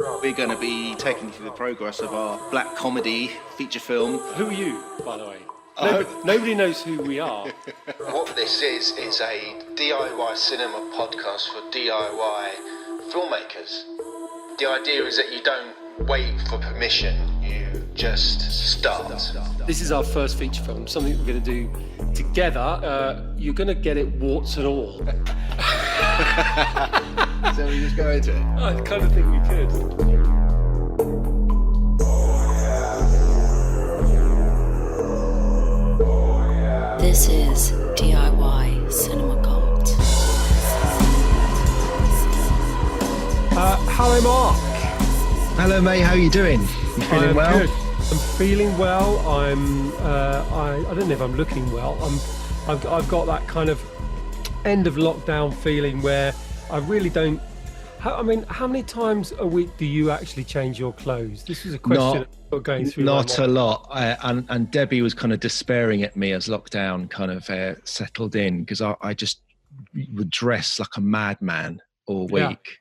We're going to be taking you through the progress of our black comedy feature film. Who are you, by the way? Nobody knows who we are. What this is a DIY cinema podcast for DIY filmmakers. The idea is that you don't wait for permission, you just start. This is our first feature film, something we're going to do together. You're going to get it warts and all. So we just go into it? I kind of think we could. This is DIY Cinema Cult. Hello, Mark. Hello, mate. How are you doing? You feeling well? Good. I'm feeling well. I don't know if I'm looking well. I've got that kind of end of lockdown feeling where I really don't. How many times a week do you actually change your clothes? This is a question we're going through. Not a lot. And Debbie was kind of despairing at me as lockdown kind of settled in, because I just would dress like a madman all week.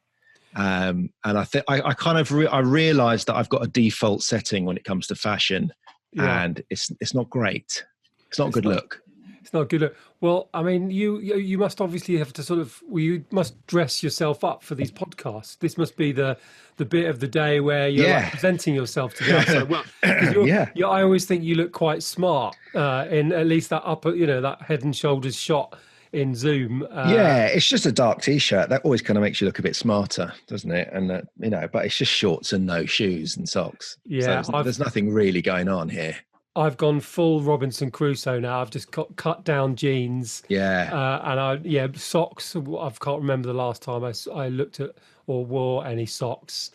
Yeah. And I think I kind of I realised that I've got a default setting when it comes to fashion, and it's not great. It's not a good look. It's not a good look. Well, I mean, you must obviously have to you must dress yourself up for these podcasts. This must be the bit of the day where you're like presenting yourself to the outside. Well, I always think you look quite smart in at least that upper, that head and shoulders shot in Zoom. It's just a dark t-shirt. That always kind of makes you look a bit smarter, doesn't it? And but it's just shorts and no shoes and socks. Yeah, so there's nothing really going on here. I've gone full Robinson Crusoe now. I've just got cut down jeans. And socks. I can't remember the last time I looked at or wore any socks.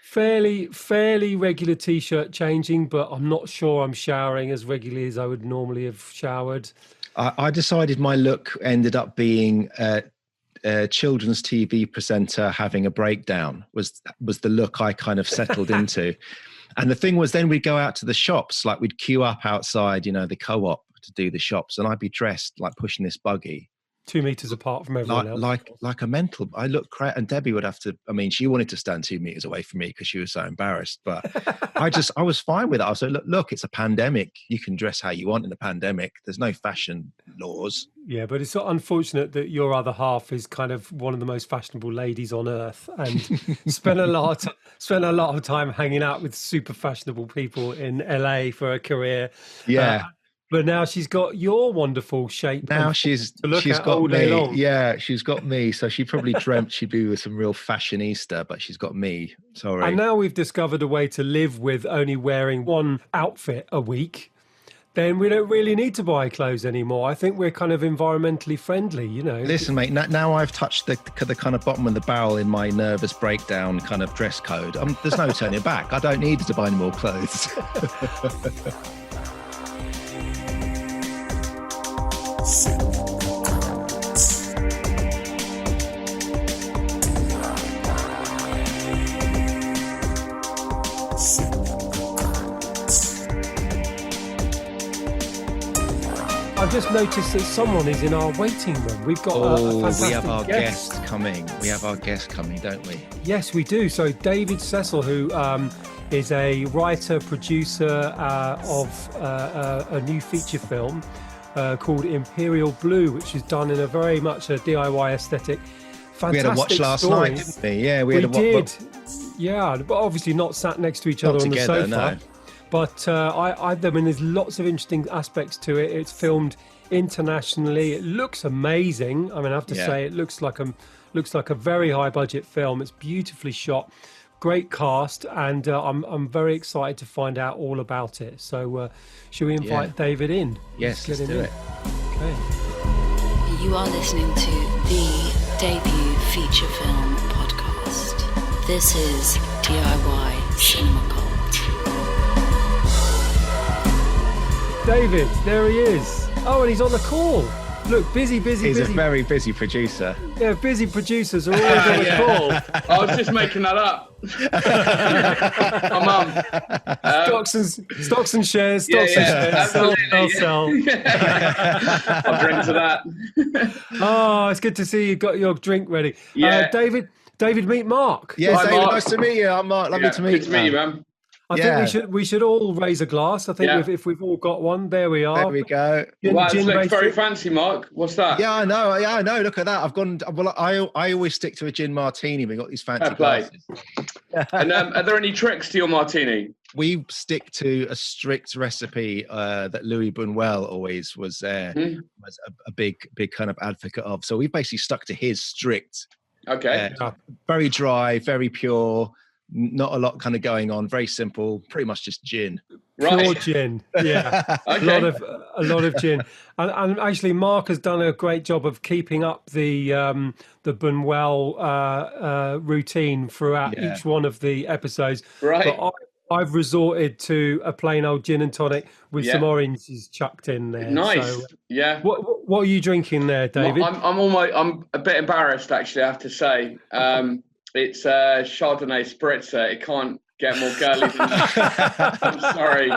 Fairly regular t-shirt changing, but I'm not sure I'm showering as regularly as I would normally have showered. I decided my look ended up being a children's TV presenter having a breakdown was the look I kind of settled into. And the thing was, then we'd go out to the shops, like we'd queue up outside, the co-op to do the shops, and I'd be dressed like pushing this buggy 2 meters apart from everyone else. Like a mental. I looked crazy, and Debbie would have to. I mean, she wanted to stand 2 meters away from me because she was so embarrassed. But I was fine with it. I was like, look, it's a pandemic. You can dress how you want in a pandemic. There's no fashion laws. Yeah, but it's so unfortunate that your other half is kind of one of the most fashionable ladies on earth, and spent a lot of time hanging out with super fashionable people in LA for a career. Yeah. But now she's got your wonderful shape. Now she's got me. Yeah, she's got me. So she probably dreamt she'd be with some real fashionista, but she's got me. Sorry. And now we've discovered a way to live with only wearing one outfit a week. Then we don't really need to buy clothes anymore. I think we're kind of environmentally friendly, Listen, mate, now I've touched the kind of bottom of the barrel in my nervous breakdown kind of dress code. There's no turning back. I don't need to buy any more clothes. I've just noticed that someone is in our waiting room. We've got a fantastic we have our guest. guest coming. We have our guest coming, don't we? Yes, we do. So David Cecil, who is a writer, producer of a new feature film called Imperial Blue, which is done in a very much a DIY aesthetic. Fantastic We had a watch last night, didn't we? Yeah, we did. Yeah, but obviously not sat next to each other on together, the sofa. No. But I mean, there's lots of interesting aspects to it. It's filmed internationally. It looks amazing. I mean, I have to say, it looks like a very high budget film. It's beautifully shot, great cast, and I'm very excited to find out all about it. So, should we invite David in? Yes, let's do it. Okay. You are listening to the debut feature film podcast. This is DIY Cinema Cult. David, there he is. Oh, and he's on the call. Look, busy. He's a very busy producer. Yeah, busy producers are always on the call. I was just making that up. My mum. Stocks and shares. Sell. I'll drink to that. Oh, it's good to see you got your drink ready. Yeah. David, David, meet Mark. Yeah, Hi, David, Mark. nice to meet you. I'm Mark. Lovely to meet you. Good to meet you, man. I think we should all raise a glass. I think if we've all got one, there we are. There we go. Wow, this looks based very it. fancy, Mark. What's that? Yeah, I know. Look at that. I've gone. Well, I always stick to a gin martini. We got these fancy Fair play. glasses. And are there any tricks to your martini? We stick to a strict recipe that Louis Buñuel always was a big kind of advocate of. So we basically stuck to his strict. Okay. Very dry, very pure. Not a lot kind of going on. Very simple. Pretty much just gin. Pure Right. gin, yeah. Okay. A lot of gin, and actually, Mark has done a great job of keeping up the Buñuel routine throughout each one of the episodes. Right. But I've resorted to a plain old gin and tonic with some oranges chucked in there. Nice. So, Yeah. What are you drinking there, David? Well, I'm a bit embarrassed, actually, I have to say. It's a Chardonnay spritzer. It can't get more girly than that. I'm sorry.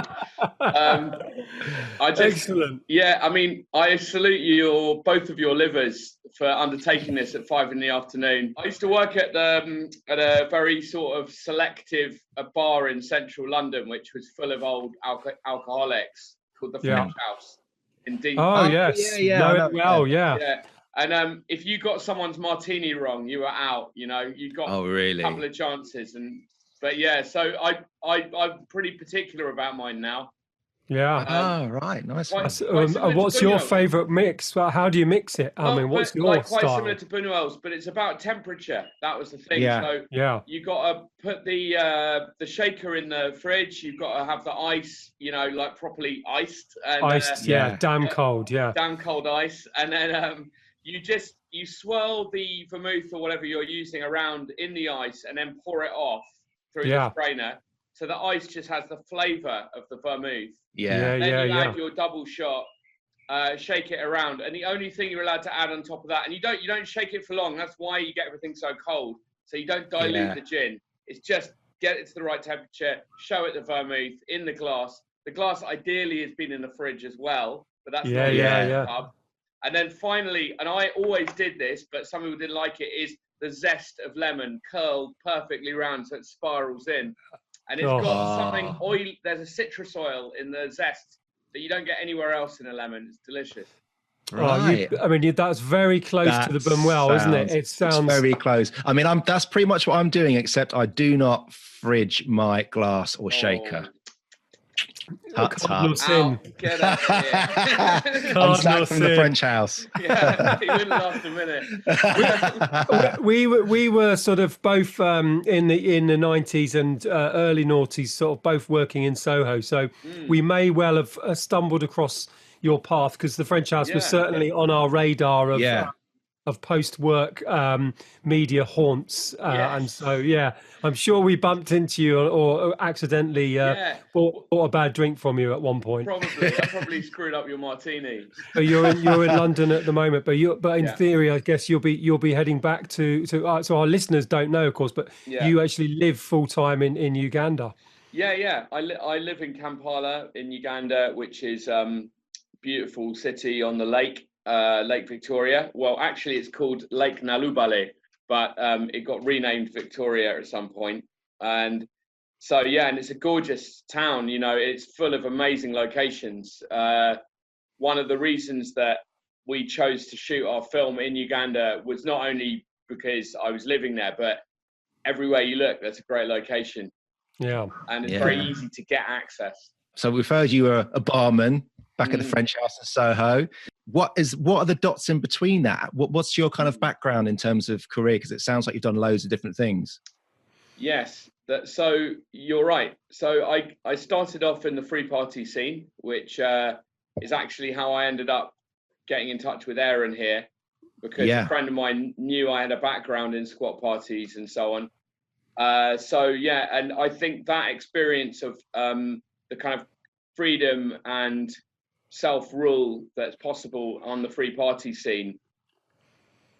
Excellent. Yeah, I mean, I salute you, both of your livers, for undertaking this at 5 p.m. I used to work at a very sort of selective bar in central London, which was full of old alcoholics, called the French House in Dean. Oh, yes. yeah. Know it well, yeah. Yeah. And if you got someone's martini wrong, you were out. You know, you got really? a couple of chances. But yeah, so I'm pretty particular about mine now. Yeah. Right. Nice. What's your favourite mix? How do you mix it? I mean, what's your quite style? similar to Buñuel's, but it's about temperature. That was the thing. Yeah. So you got to put the shaker in the fridge. You've got to have the ice, like properly iced. And, damn cold, damn cold ice, and then you swirl the vermouth or whatever you're using around in the ice, and then pour it off through the strainer. So the ice just has the flavour of the vermouth. Then you add your double shot, shake it around, and the only thing you're allowed to add on top of that, and you don't shake it for long. That's why you get everything so cold. So you don't dilute the gin. It's just get it to the right temperature, show it the vermouth in the glass. The glass ideally has been in the fridge as well, but that's not the pub. And then finally, and I always did this, but some people didn't like it, is the zest of lemon curled perfectly round so it spirals in. And it's got something oil. There's a citrus oil in the zest that you don't get anywhere else in a lemon. It's delicious. Right. That's very close to the Buñuel, isn't it? It sounds very close. I mean, that's pretty much what I'm doing, except I do not fridge my glass or shaker. Cardinal sin. Get out of here. I'm sacked from the French house. Yeah, it wouldn't last a minute. we were sort of both in the 90s and early noughties, sort of both working in Soho. So we may well have stumbled across your path, because the French house was certainly on our radar of post-work media haunts. And so, I'm sure we bumped into you or accidentally bought a bad drink from you at one point. Probably. I probably screwed up your martini. So you're in London at the moment, but in theory, I guess you'll be heading back to so our listeners don't know, of course, but you actually live full-time in Uganda. Yeah. I live in Kampala in Uganda, which is beautiful city on the lake. Lake Victoria. Well, actually, it's called Lake Nalubale, but it got renamed Victoria at some point. And so, and it's a gorgeous town. It's full of amazing locations. One of the reasons that we chose to shoot our film in Uganda was not only because I was living there, but everywhere you look, that's a great location. Yeah. And it's very easy to get access. So we've heard you were a barman back at the French House in Soho. What are the dots in between that? What's your kind of background in terms of career? Because it sounds like you've done loads of different things. Yes, so you're right. So I started off in the free party scene, which is actually how I ended up getting in touch with Aaron here, because a friend of mine knew I had a background in squat parties and so on. And I think that experience of the kind of freedom and self-rule that's possible on the free party scene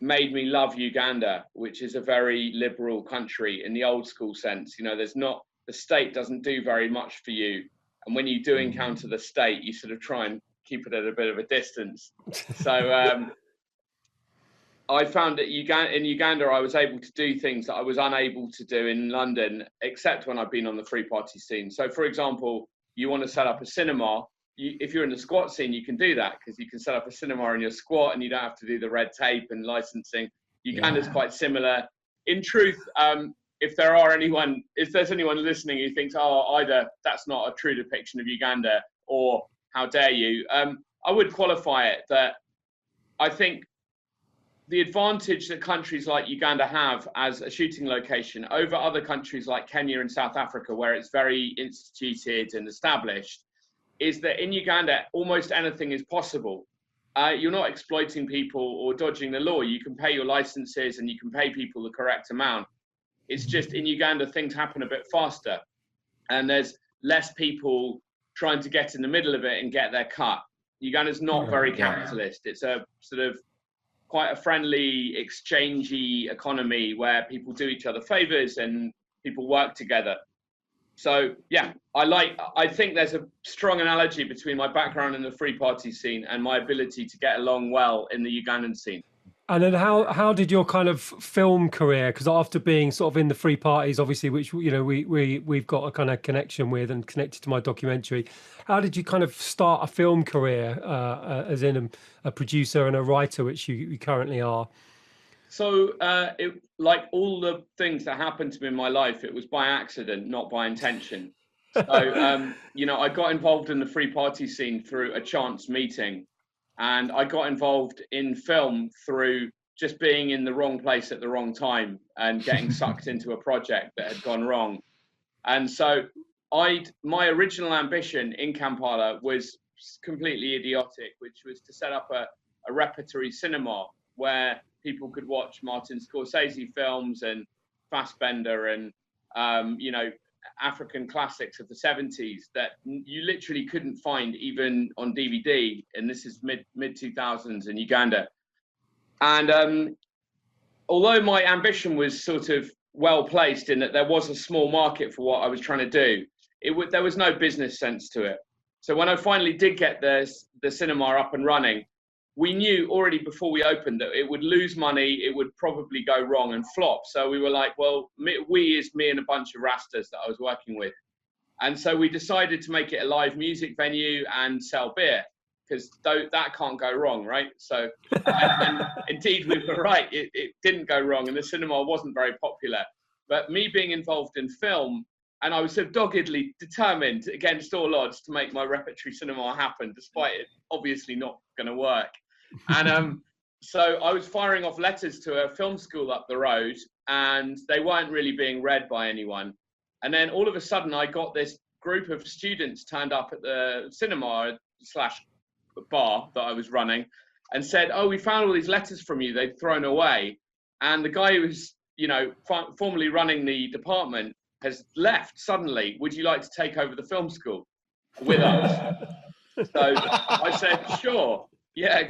made me love Uganda, which is a very liberal country in the old school sense. The state doesn't do very much for you, and when you do encounter the state, you sort of try and keep it at a bit of a distance. So I found that in Uganda, I was able to do things that I was unable to do in London, except when I've been on the free party scene. So, for example, you want to set up a cinema. If you're in the squat scene, you can do that because you can set up a cinema in your squat and you don't have to do the red tape and licensing. Uganda's quite similar. In truth, if there's anyone listening who thinks, oh, either that's not a true depiction of Uganda or how dare you, I would qualify it that I think the advantage that countries like Uganda have as a shooting location over other countries like Kenya and South Africa, where it's very instituted and established, is that in Uganda, almost anything is possible. You're not exploiting people or dodging the law. You can pay your licenses and you can pay people the correct amount. It's just in Uganda, things happen a bit faster and there's less people trying to get in the middle of it and get their cut. Uganda's not very capitalist. It's a sort of quite a friendly, exchangey economy where people do each other favors and people work together. So yeah, I think there's a strong analogy between my background in the free party scene and my ability to get along well in the Ugandan scene. And then how did your kind of film career, because after being sort of in the free parties, obviously, which, you know, we've got a kind of connection with and connected to my documentary, how did you kind of start a film career as in a producer and a writer, which you currently are? So like all the things that happened to me in my life, it was by accident, not by intention. So, you know, I got involved in the free party scene through a chance meeting. And I got involved in film through just being in the wrong place at the wrong time and getting sucked into a project that had gone wrong. And so my original ambition in Kampala was completely idiotic, which was to set up a repertory cinema where people could watch Martin Scorsese films and Fassbender and, you know, African classics of the 70s that you literally couldn't find even on DVD, and this is mid 2000s in Uganda. And although my ambition was sort of well placed in that there was a small market for what I was trying to do, there was no business sense to it. So when I finally did get the cinema up and running, we knew already before we opened that it would lose money, it would probably go wrong and flop. So we were like, well, me and a bunch of Rastas that I was working with. And so we decided to make it a live music venue and sell beer, because that can't go wrong, right? So, and indeed we were right, it didn't go wrong and the cinema wasn't very popular. But me being involved in film, and I was so doggedly determined against all odds to make my repertory cinema happen, despite it obviously not going to work. And so I was firing off letters to a film school up the road and they weren't really being read by anyone. And then all of a sudden I got this group of students turned up at the cinema / bar that I was running and said, oh, we found all these letters from you they'd thrown away. And the guy who was, you know, formerly running the department has left suddenly. Would you like to take over the film school with us? So I said, sure. Yeah,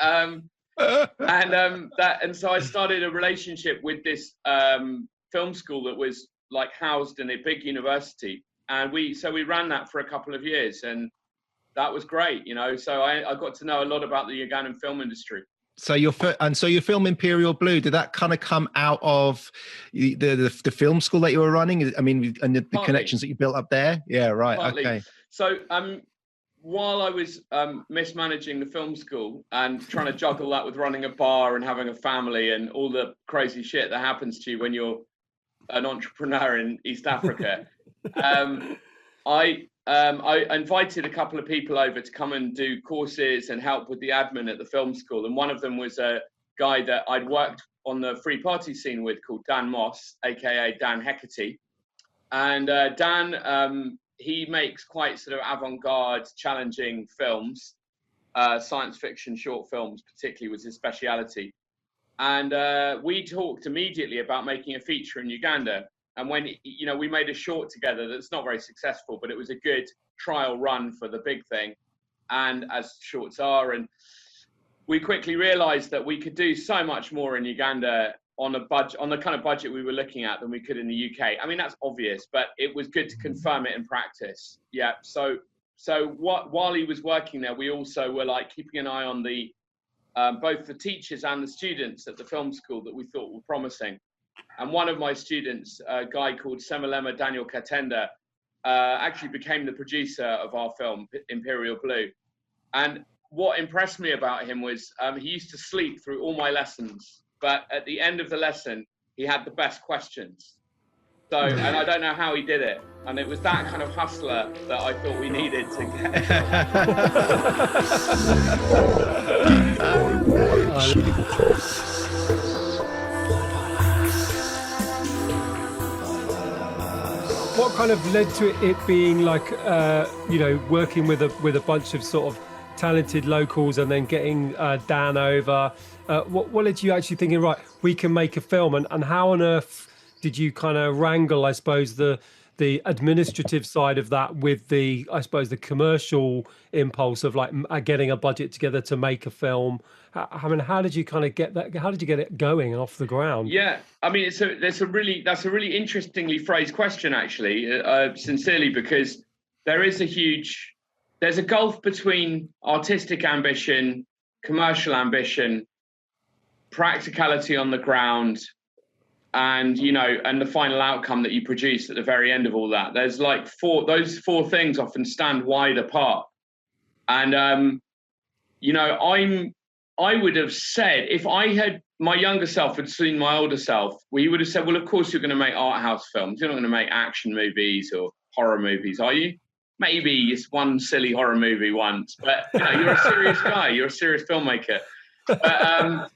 and so I started a relationship with this film school that was like housed in a big university, and we ran that for a couple of years, and that was great, you know. So I got to know a lot about the Ugandan film industry. So your film Imperial Blue, did that kind of come out of the film school that you were running? I mean, and the connections that you built up there? Yeah, right. Partly. Okay. So while I was mismanaging the film school and trying to juggle that with running a bar and having a family and all the crazy shit that happens to you when you're an entrepreneur in East Africa, I invited a couple of people over to come and do courses and help with the admin at the film school. And one of them was a guy that I'd worked on the free party scene with called Dan Moss, aka Dan Hecate. And Dan, he makes quite sort of avant-garde, challenging films, science fiction short films particularly was his speciality. And we talked immediately about making a feature in Uganda. And when, you know, we made a short together that's not very successful, but it was a good trial run for the big thing, and as shorts are. And we quickly realized that we could do so much more in Uganda on the kind of budget we were looking at than we could in the UK. I mean, that's obvious, but it was good to confirm it in practice. Yeah. So while he was working there, we also were like keeping an eye on the both the teachers and the students at the film school that we thought were promising. And one of my students, a guy called Semalema Daniel Katenda, actually became the producer of our film, Imperial Blue. And what impressed me about him was he used to sleep through all my lessons, but at the end of the lesson, he had the best questions. So, and I don't know how he did it. And it was that kind of hustler that I thought we needed to get. What kind of led to it being like, working with a bunch of sort of talented locals and then getting Dan over? What led you actually thinking, right, we can make a film? And how on earth did you kind of wrangle, I suppose, the administrative side of that with the commercial impulse of like getting a budget together to make a film? I mean, how did you kind of get that? How did you get it going off the ground? Yeah, I mean, that's a really interestingly phrased question, actually, sincerely, because there's a gulf between artistic ambition, commercial ambition, practicality on the ground, and the final outcome that you produce at the very end of all that. There's like those four things often stand wide apart. And I would have said, if my younger self had seen my older self, he would have said, well, of course you're going to make art house films. You're not going to make action movies or horror movies, are you? Maybe it's one silly horror movie once, but you're a serious guy. You're a serious filmmaker. But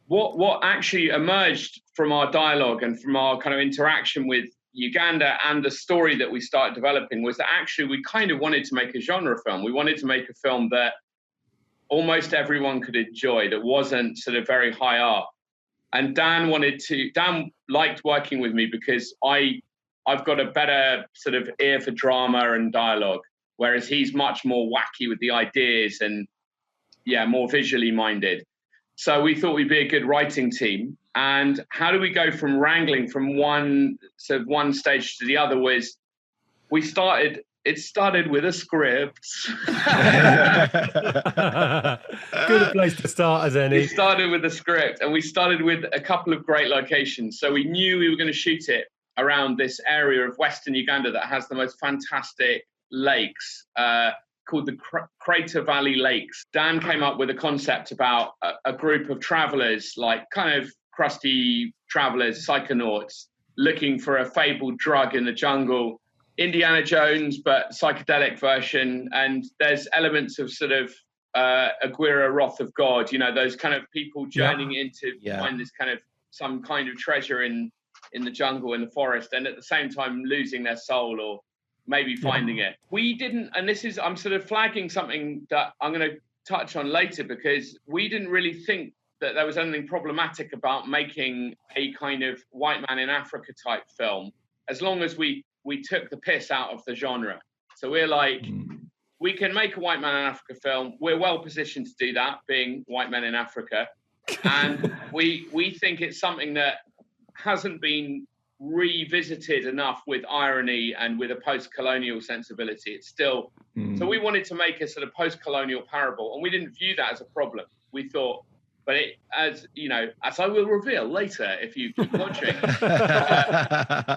what actually emerged from our dialogue and from our kind of interaction with Uganda and the story that we started developing was that actually we kind of wanted to make a genre film. We wanted to make a film that almost everyone could enjoy, that wasn't sort of very high art. And Dan liked working with me because I've got a better sort of ear for drama and dialogue, whereas he's much more wacky with the ideas and more visually minded. So we thought we'd be a good writing team. And how do we go from wrangling from one stage to the other was it started with a script. Good place to start as any. We started with a script, and we started with a couple of great locations. So we knew we were going to shoot it around this area of Western Uganda that has the most fantastic lakes, called the Crater Valley Lakes. Dan came up with a concept about a group of travelers, like kind of crusty travelers, psychonauts, looking for a fabled drug in the jungle. Indiana Jones, but psychedelic version. And there's elements of sort of Aguirre, Wrath of God, those kind of people journeying in to find this kind of some kind of treasure in the jungle, in the forest, and at the same time losing their soul or maybe finding it. We didn't, and I'm sort of flagging something that I'm going to touch on later, because we didn't really think that there was anything problematic about making a kind of white man in Africa type film, as long as we took the piss out of the genre. So we're like, we can make a white man in Africa film. We're well positioned to do that, being white men in Africa. And we think it's something that hasn't been revisited enough with irony and with a post-colonial sensibility. It's still, so we wanted to make a sort of post-colonial parable, and we didn't view that as a problem. We thought, but it, as I will reveal later, if you keep watching,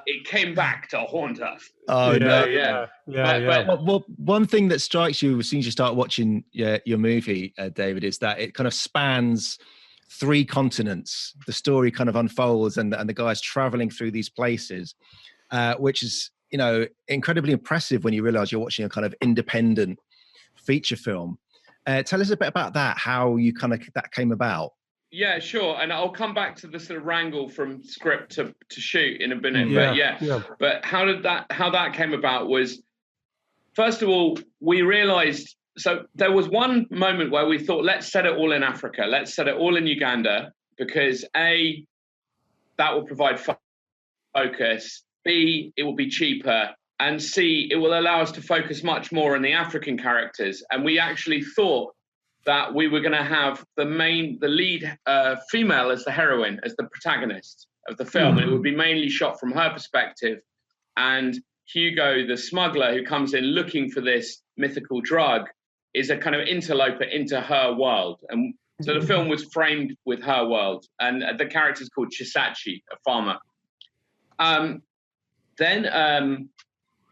it came back to haunt us. Oh, yeah. Well, one thing that strikes you as soon as you start watching your movie, David, is that it kind of spans 3 continents. The story kind of unfolds, and the guy's traveling through these places, which is, incredibly impressive when you realize you're watching a kind of independent feature film. Tell us a bit about that, how you that came about. Yeah, sure. And I'll come back to the sort of wrangle from script to shoot in a minute. But how that came about was, first of all, we realized, so there was one moment where we thought, let's set it all in Africa. Let's set it all in Uganda, because A, that will provide focus. B, it will be cheaper. And C, it will allow us to focus much more on the African characters. And we actually thought that we were going to have the lead female as the heroine, as the protagonist of the film. And it would be mainly shot from her perspective. And Hugo, the smuggler who comes in looking for this mythical drug, is a kind of interloper into her world. And So the film was framed with her world, and the character's called Chisachi, a farmer. Then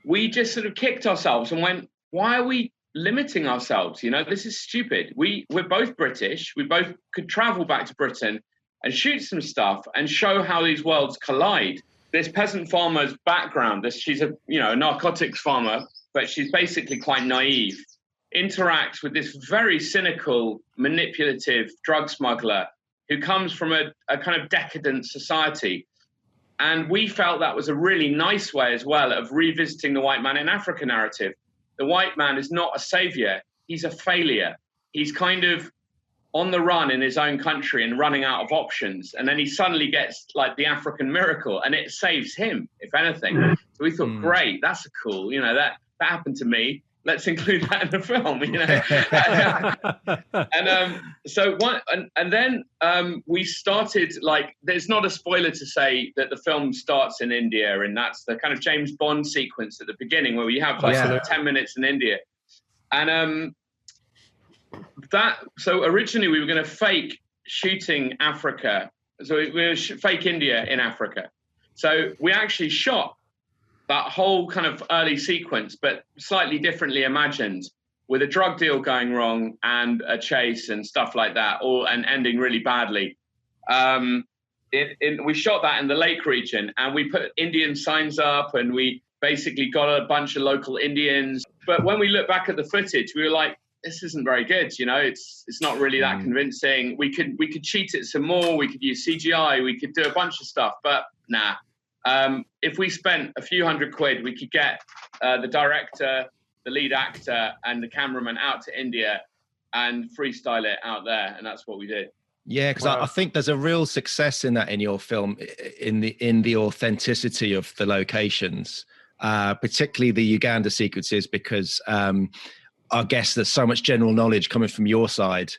we just sort of kicked ourselves and went, why are we limiting ourselves? You know, this is stupid. We're both British. We both could travel back to Britain and shoot some stuff and show how these worlds collide. This peasant farmer's background, she's a narcotics farmer, but she's basically quite naive, interacts with this very cynical, manipulative drug smuggler who comes from a kind of decadent society. And we felt that was a really nice way as well of revisiting the white man in Africa narrative. The white man is not a savior. He's a failure. He's kind of on the run in his own country and running out of options. And then he suddenly gets like the African miracle and it saves him, if anything. So we thought, great, that's cool. You know, that happened to me. Let's include that in the film, you know. And then we started, like, there's not a spoiler to say that the film starts in India, and that's the kind of James Bond sequence at the beginning where we have like 10 minutes in India. And so originally we were going to fake shooting Africa. So we were fake India in Africa. So we actually shot that whole kind of early sequence, but slightly differently imagined, with a drug deal going wrong and a chase and stuff like that, and ending really badly. We shot that in the lake region, and we put Indian signs up, and we basically got a bunch of local Indians. But when we look back at the footage, we were like, this isn't very good, you know, it's not really that convincing. We could cheat it some more, we could use CGI, we could do a bunch of stuff, but nah. If we spent a few £100, we could get the director, the lead actor, and the cameraman out to India and freestyle it out there, and that's what we did. Yeah, because I think there's a real success in that in your film, in the authenticity of the locations, particularly the Uganda sequences, because I guess there's so much general knowledge coming from your side.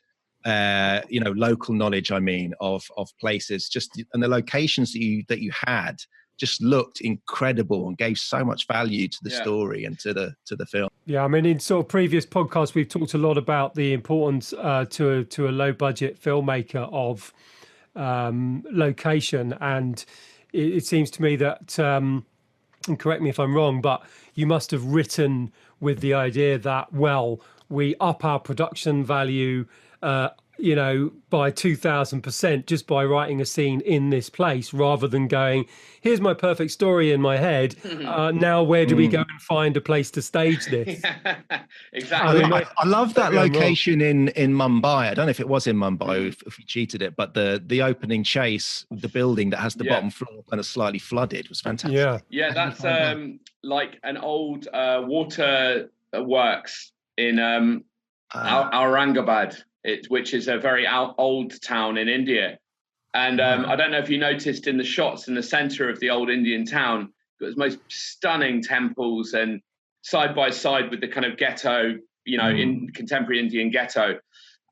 Local knowledge, I mean, of places, and the locations that you had just looked incredible and gave so much value to the story and to the film. Yeah, I mean, in sort of previous podcasts, we've talked a lot about the importance to a low budget filmmaker of location, and it seems to me that, and correct me if I'm wrong, but you must have written with the idea that, well, we up our production value by 2,000% just by writing a scene in this place, rather than going, here's my perfect story in my head. Now, where do we go and find a place to stage this? Exactly. I love that location in Mumbai. I don't know if it was in Mumbai, if we cheated it, but the opening chase, the building that has the bottom floor kind of slightly flooded, was fantastic. Yeah, that's like an old water works in Aurangabad. Which is a very old town in India. And I don't know if you noticed in the shots in the center of the old Indian town, it was most stunning temples and side by side with the kind of ghetto, in contemporary Indian ghetto.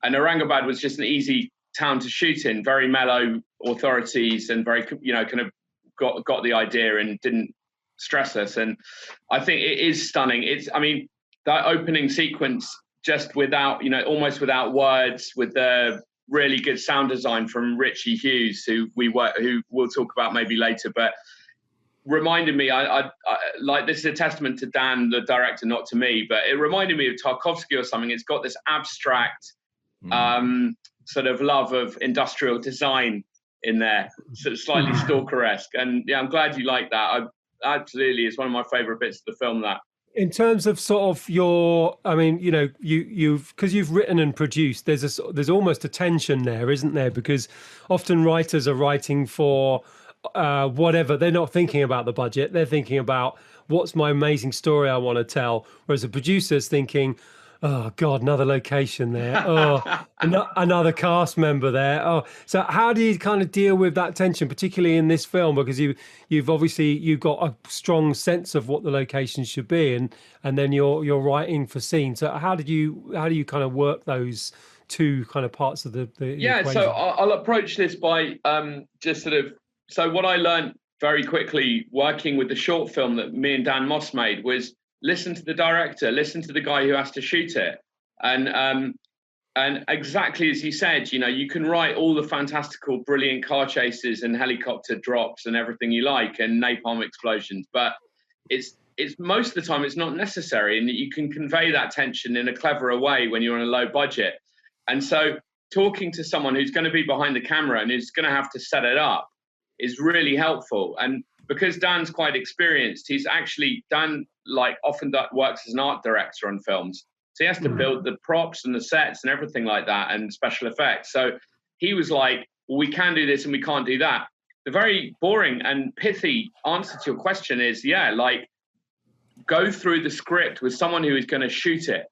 And Aurangabad was just an easy town to shoot in, very mellow authorities, and very, kind of got the idea and didn't stress us. And I think it is stunning. That opening sequence, just without, almost without words, with the really good sound design from Richie Hughes, who we'll talk about maybe later, but reminded me, I like, this is a testament to Dan, the director, not to me, but it reminded me of Tarkovsky or something. It's got this abstract sort of love of industrial design in there, sort of slightly Stalker-esque. And yeah, I'm glad you like that. Absolutely, it's one of my favorite bits of the film, that. In terms of sort of your, I mean, you've written and produced, there's almost a tension there, isn't there? Because often writers are writing for whatever. They're not thinking about the budget. They're thinking about, what's my amazing story I want to tell? Whereas a producer's thinking, oh God, another location there. Oh, another cast member there. Oh, so how do you kind of deal with that tension, particularly in this film? Because you've got a strong sense of what the locations should be, and then you're writing for scenes. So how do you kind of work those two kind of parts of the equation? So I'll approach this by just sort of. So what I learned very quickly working with the short film that me and Dan Moss made was, listen to the director, listen to the guy who has to shoot it. And And exactly as you said, you know, you can write all the fantastical, brilliant car chases and helicopter drops and everything you like, and napalm explosions, but it's most of the time it's not necessary, and you can convey that tension in a cleverer way when you're on a low budget. And so talking to someone who's going to be behind the camera and who's going to have to set it up is really helpful. And because Dan's quite experienced, he's actually done, like, often works as an art director on films. So he has to build the props and the sets and everything like that, and special effects. So he was like, well, we can do this and we can't do that. The very boring and pithy answer to your question is, yeah, like, go through the script with someone who is going to shoot it,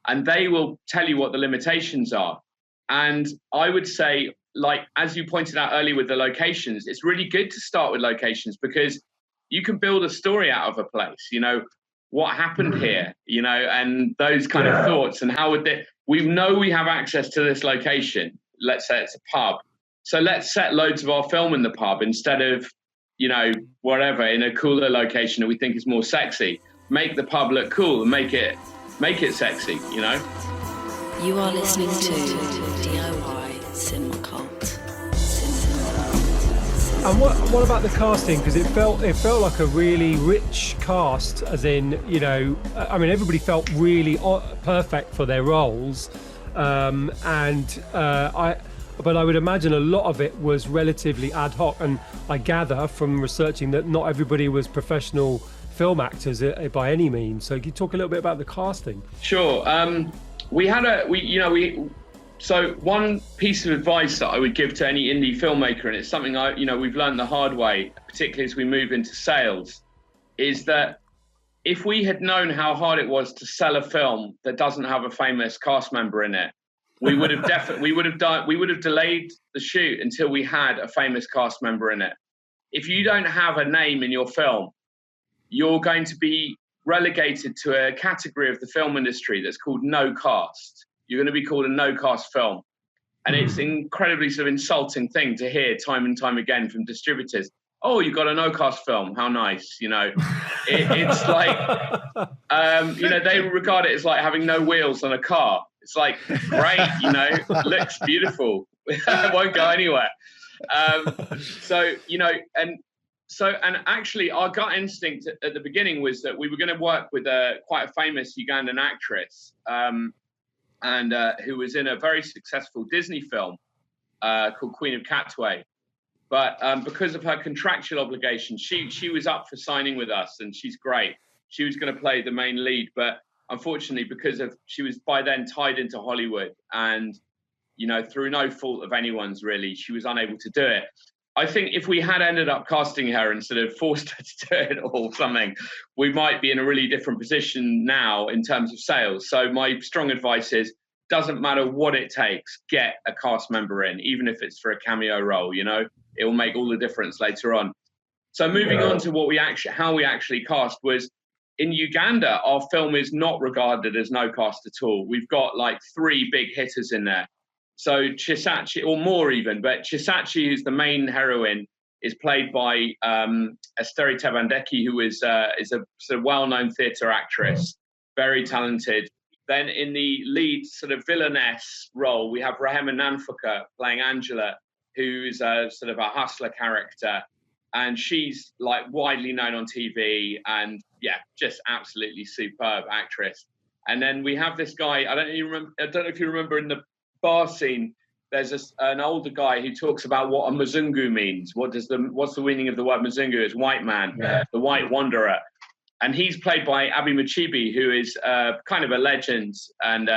and they will tell you what the limitations are. And I would say, like, as you pointed out earlier with the locations, it's really good to start with locations, because you can build a story out of a place, you know, what happened here, you know, and those kind of thoughts, and how would they, we know we have access to this location. Let's say it's a pub. So let's set loads of our film in the pub instead of, you know, whatever, in a cooler location that we think is more sexy. Make the pub look cool and make it sexy, you know? You are listening to DIY Cinema Cult. And what about the casting? Because it felt like a really rich cast, as in, you know, I mean, everybody felt really perfect for their roles, but I would imagine a lot of it was relatively ad hoc, and I gather from researching that not everybody was professional film actors by any means. So can you talk a little bit about the casting? Sure. So one piece of advice that I would give to any indie filmmaker, and it's something we've learned the hard way, particularly as we move into sales, is that if we had known how hard it was to sell a film that doesn't have a famous cast member in it, we would have delayed the shoot until we had a famous cast member in it. If you don't have a name in your film, you're going to be relegated to a category of the film industry that's called no cast. You're going to be called a no-cast film. And it's an incredibly sort of insulting thing to hear time and time again from distributors. Oh, you got a no-cast film. How nice, you know. It's like, they regard it as like having no wheels on a car. It's like, great, you know, looks beautiful. It won't go anywhere. And actually our gut instinct at the beginning was that we were going to work with quite a famous Ugandan actress, who was in a very successful Disney film called Queen of Katwe. But because of her contractual obligations, she was up for signing with us, and she's great. She was going to play the main lead, but unfortunately, she was by then tied into Hollywood, and, you know, through no fault of anyone's really, she was unable to do it. I think if we had ended up casting her instead of forced her to do it or something, we might be in a really different position now in terms of sales. So my strong advice is, doesn't matter what it takes, get a cast member in, even if it's for a cameo role, you know, it will make all the difference later on. So moving on to how we actually cast was, in Uganda, our film is not regarded as no cast at all. We've got like 3 big hitters in there. So Chisachi, or more even, but Chisachi, who's the main heroine, is played by Esteri Tebandeki, who is a sort of well-known theatre actress, very talented. Then in the lead sort of villainess role, we have Rehema Nanfuka playing Angela, who's sort of a hustler character. And she's like widely known on TV, and yeah, just absolutely superb actress. And then we have this guy, I don't know if you remember in the bar scene, there's an older guy who talks about what a Mzungu means. What's the meaning of the word Mzungu? It's white man, the white wanderer. And he's played by Abi Machibi, who is kind of a legend. And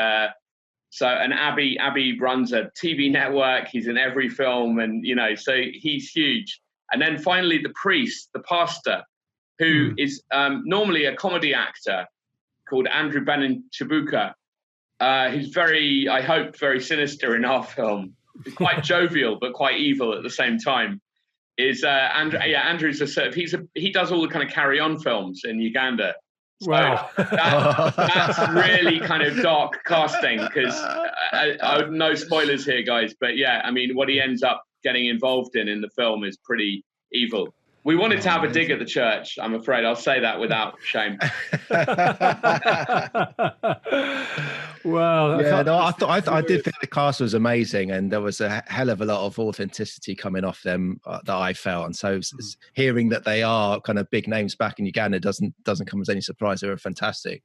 Abi runs a TV network. He's in every film, and, you know, so he's huge. And then finally, the priest, the pastor, who is normally a comedy actor called Andrew Benin Chibuka, who's very, I hope, very sinister in our film. Quite jovial, but quite evil at the same time. Is Andrew's he does all the kind of carry-on films in Uganda. So wow. That's really kind of dark casting, because no spoilers here, guys. But yeah, I mean, what he ends up getting involved in the film is pretty evil. We wanted to have a dig at the church, I'm afraid. I'll say that without shame. Well, yeah, no, I did think the cast was amazing, and there was a hell of a lot of authenticity coming off them that I felt. And so hearing that they are kind of big names back in Uganda doesn't come as any surprise. They were fantastic.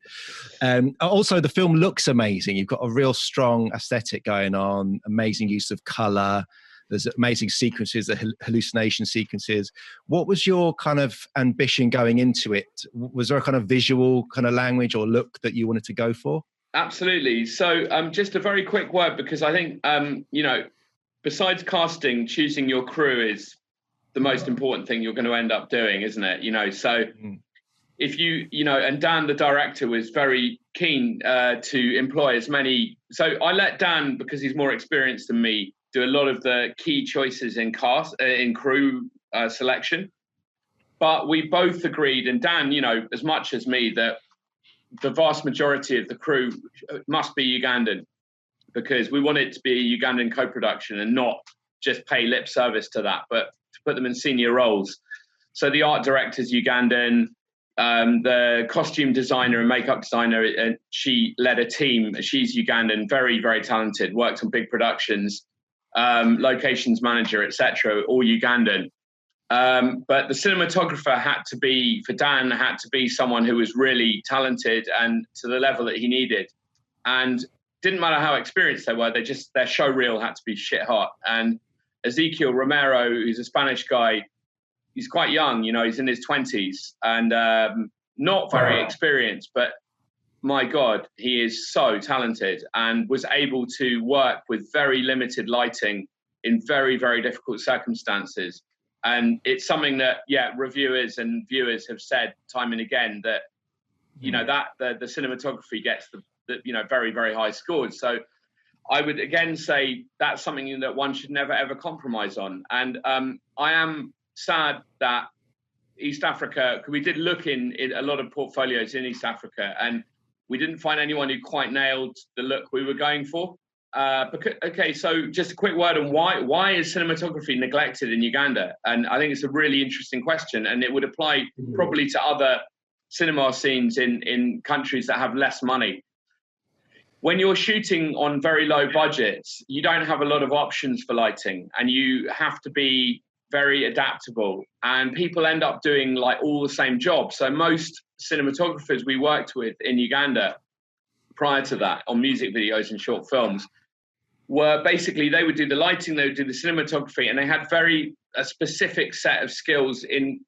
Also, the film looks amazing. You've got a real strong aesthetic going on, amazing use of color. There's amazing sequences, the hallucination sequences. What was your kind of ambition going into it? Was there a kind of visual kind of language or look that you wanted to go for? Absolutely. So just a very quick word, because I think, besides casting, choosing your crew is the most important thing you're going to end up doing, isn't it? So if and Dan, the director, was very keen to employ as many. So I let Dan, because he's more experienced than me, do a lot of the key choices in crew selection. But we both agreed, and Dan, as much as me, that the vast majority of the crew must be Ugandan, because we want it to be a Ugandan co-production and not just pay lip service to that, but to put them in senior roles. So the art director's Ugandan, the costume designer and makeup designer, she led a team. She's Ugandan, very, very talented, worked on big productions, locations manager, etc., all Ugandan. But the cinematographer had to be someone who was really talented and to the level that he needed. And didn't matter how experienced they were, their show reel had to be shit hot. And Ezekiel Romero, who's a Spanish guy, he's quite young, he's in his 20s and not very experienced, but my God, he is so talented and was able to work with very limited lighting in very, very difficult circumstances. And it's something that, reviewers and viewers have said time and again that, that the cinematography gets the very, very high scores. So I would again say that's something that one should never, ever compromise on. And I am sad that East Africa, because we did look in a lot of portfolios in East Africa, and we didn't find anyone who quite nailed the look we were going for. So just a quick word on why is cinematography neglected in Uganda? And I think it's a really interesting question, and it would apply probably to other cinema scenes in countries that have less money. When you're shooting on very low budgets, you don't have a lot of options for lighting, and you have to be very adaptable, and people end up doing like all the same jobs. So most cinematographers we worked with in Uganda prior to that on music videos and short films were basically, they would do the lighting, they would do the cinematography, and they had a specific set of skills in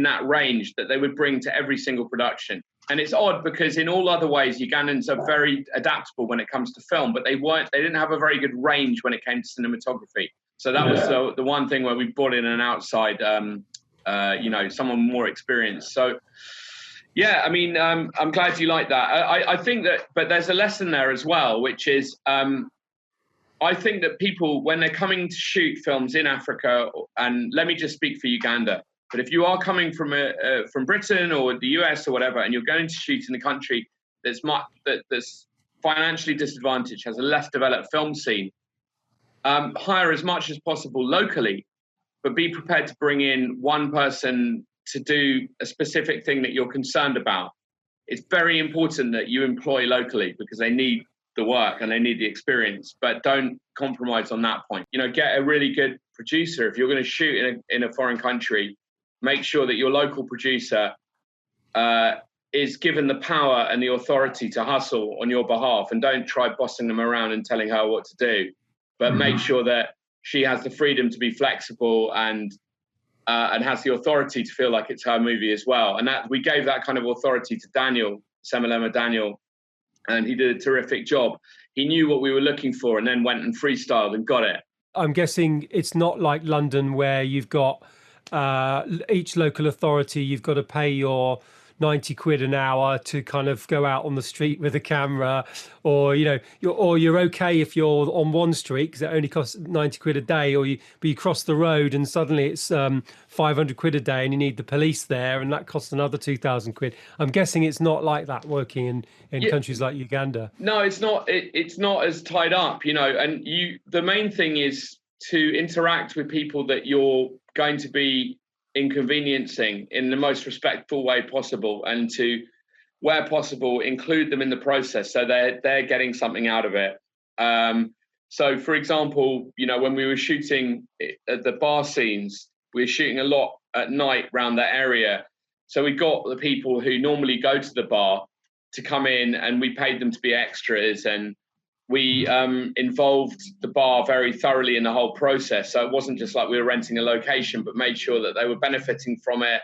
that range that they would bring to every single production. And it's odd because in all other ways, Ugandans are very adaptable when it comes to film, but they didn't have a very good range when it came to cinematography. So that was the one thing where we brought in an outside, someone more experienced. So, I'm glad you like that. I think that, but there's a lesson there as well, which is, I think that people, when they're coming to shoot films in Africa, and let me just speak for Uganda, but if you are coming from Britain or the US or whatever, and you're going to shoot in a country that's financially disadvantaged, has a less developed film scene, hire as much as possible locally, but be prepared to bring in one person to do a specific thing that you're concerned about. It's very important that you employ locally because they need the work and they need the experience, but don't compromise on that point. Get a really good producer. If you're going to shoot in a foreign country, make sure that your local producer is given the power and the authority to hustle on your behalf, and don't try bossing them around and telling her what to do, but make sure that she has the freedom to be flexible and has the authority to feel like it's her movie as well. And that we gave that kind of authority to Daniel, Semelema Daniel, and he did a terrific job. He knew what we were looking for and then went and freestyled and got it. I'm guessing it's not like London where you've got each local authority, you've got to pay your 90 quid an hour to kind of go out on the street with a camera, or you're okay if you're on one street because it only costs 90 quid a day, but you cross the road and suddenly it's 500 quid a day and you need the police there and that costs another 2,000 quid. I'm guessing it's not like that working in countries like Uganda. No, it's not. It's not as tied up, and the main thing is to interact with people that you're going to be inconveniencing in the most respectful way possible, and to, where possible, include them in the process so they're getting something out of it. So, for example, when we were shooting at the bar scenes, we were shooting a lot at night around that area. So we got the people who normally go to the bar to come in, and we paid them to be extras, and we involved the bar very thoroughly in the whole process. So it wasn't just like we were renting a location, but made sure that they were benefiting from it,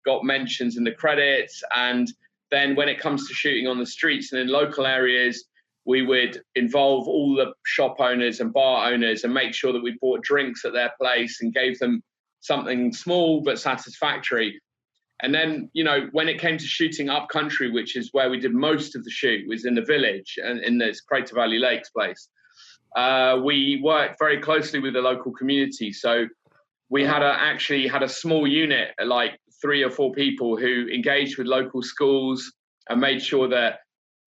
got mentions in the credits. And then when it comes to shooting on the streets and in local areas, we would involve all the shop owners and bar owners and make sure that we bought drinks at their place and gave them something small but satisfactory. And then, when it came to shooting up country, which is where we did most of the shoot, was in the village and in this Crater Valley Lakes place, we worked very closely with the local community. So we actually had a small unit, like 3 or 4 people, who engaged with local schools and made sure that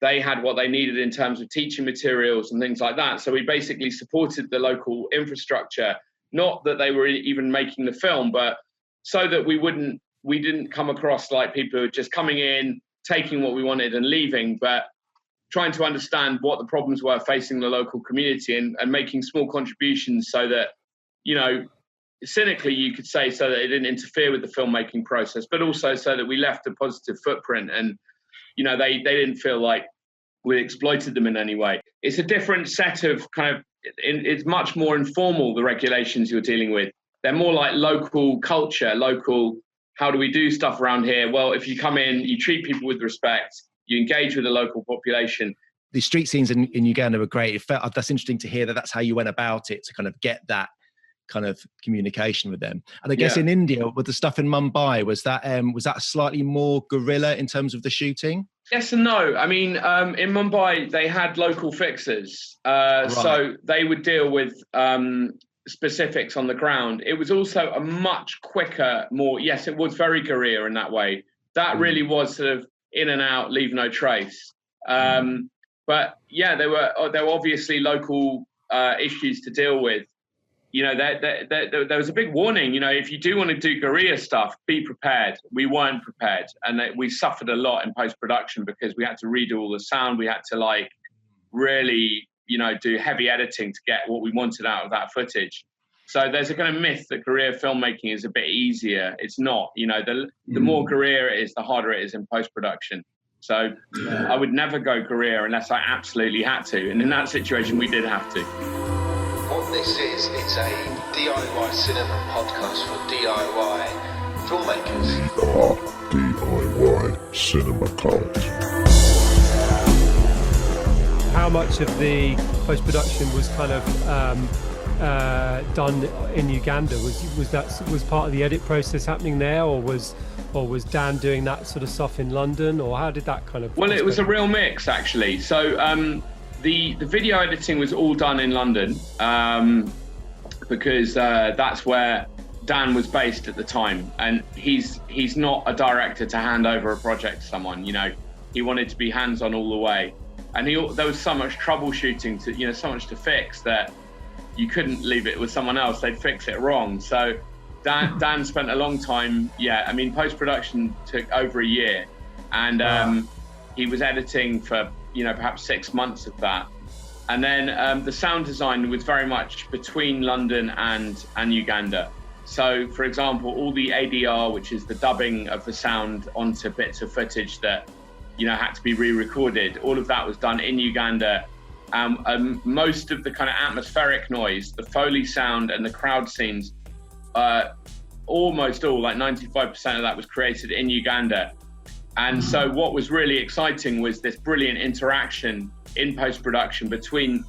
they had what they needed in terms of teaching materials and things like that. So we basically supported the local infrastructure, not that they were even making the film, but so that we didn't come across like people who were just coming in, taking what we wanted and leaving, but trying to understand what the problems were facing the local community and making small contributions so that, cynically you could say, so that it didn't interfere with the filmmaking process, but also so that we left a positive footprint and, they didn't feel like we exploited them in any way. It's a different set of it's much more informal, the regulations you're dealing with. They're more like local culture, how do we do stuff around here? Well, if you come in, you treat people with respect, you engage with the local population. The street scenes in Uganda were great. That's interesting to hear that's how you went about it, to kind of get that kind of communication with them. And I guess in India, with the stuff in Mumbai, was that slightly more guerrilla in terms of the shooting? Yes and no. I mean, in Mumbai, they had local fixers. Right. So they would deal with specifics on the ground. It was also a much quicker, it was very guerrilla in that way. That really was sort of in and out, leave no trace. But yeah, there were obviously local issues to deal with. There was a big warning, if you do want to do guerrilla stuff, be prepared. We weren't prepared. And we suffered a lot in post-production because we had to redo all the sound. We had to really, do heavy editing to get what we wanted out of that footage. So there's a kind of myth that guerrilla filmmaking is a bit easier. It's not, the more guerrilla it is, the harder it is in post-production. So I would never go guerrilla unless I absolutely had to. And in that situation, we did have to. What this is, it's a DIY cinema podcast for DIY filmmakers. DIY Cinema Cult. How much of the post-production was kind of done in Uganda? Was part of the edit process happening there, or was Dan doing that sort of stuff in London, or how did that kind of? Well, it was a real mix actually. So the video editing was all done in London because that's where Dan was based at the time, and he's not a director to hand over a project to someone. He wanted to be hands-on all the way. And there was so much troubleshooting to, so much to fix that you couldn't leave it with someone else. They'd fix it wrong. So Dan spent a long time. Post-production took over a year, and he was editing for, perhaps 6 months of that. And then the sound design was very much between London and Uganda. So, for example, all the ADR, which is the dubbing of the sound onto bits of footage that had to be re-recorded. All of that was done in Uganda. Most of the kind of atmospheric noise, the Foley sound and the crowd scenes, almost all, like 95% of that was created in Uganda. And so what was really exciting was this brilliant interaction in post-production between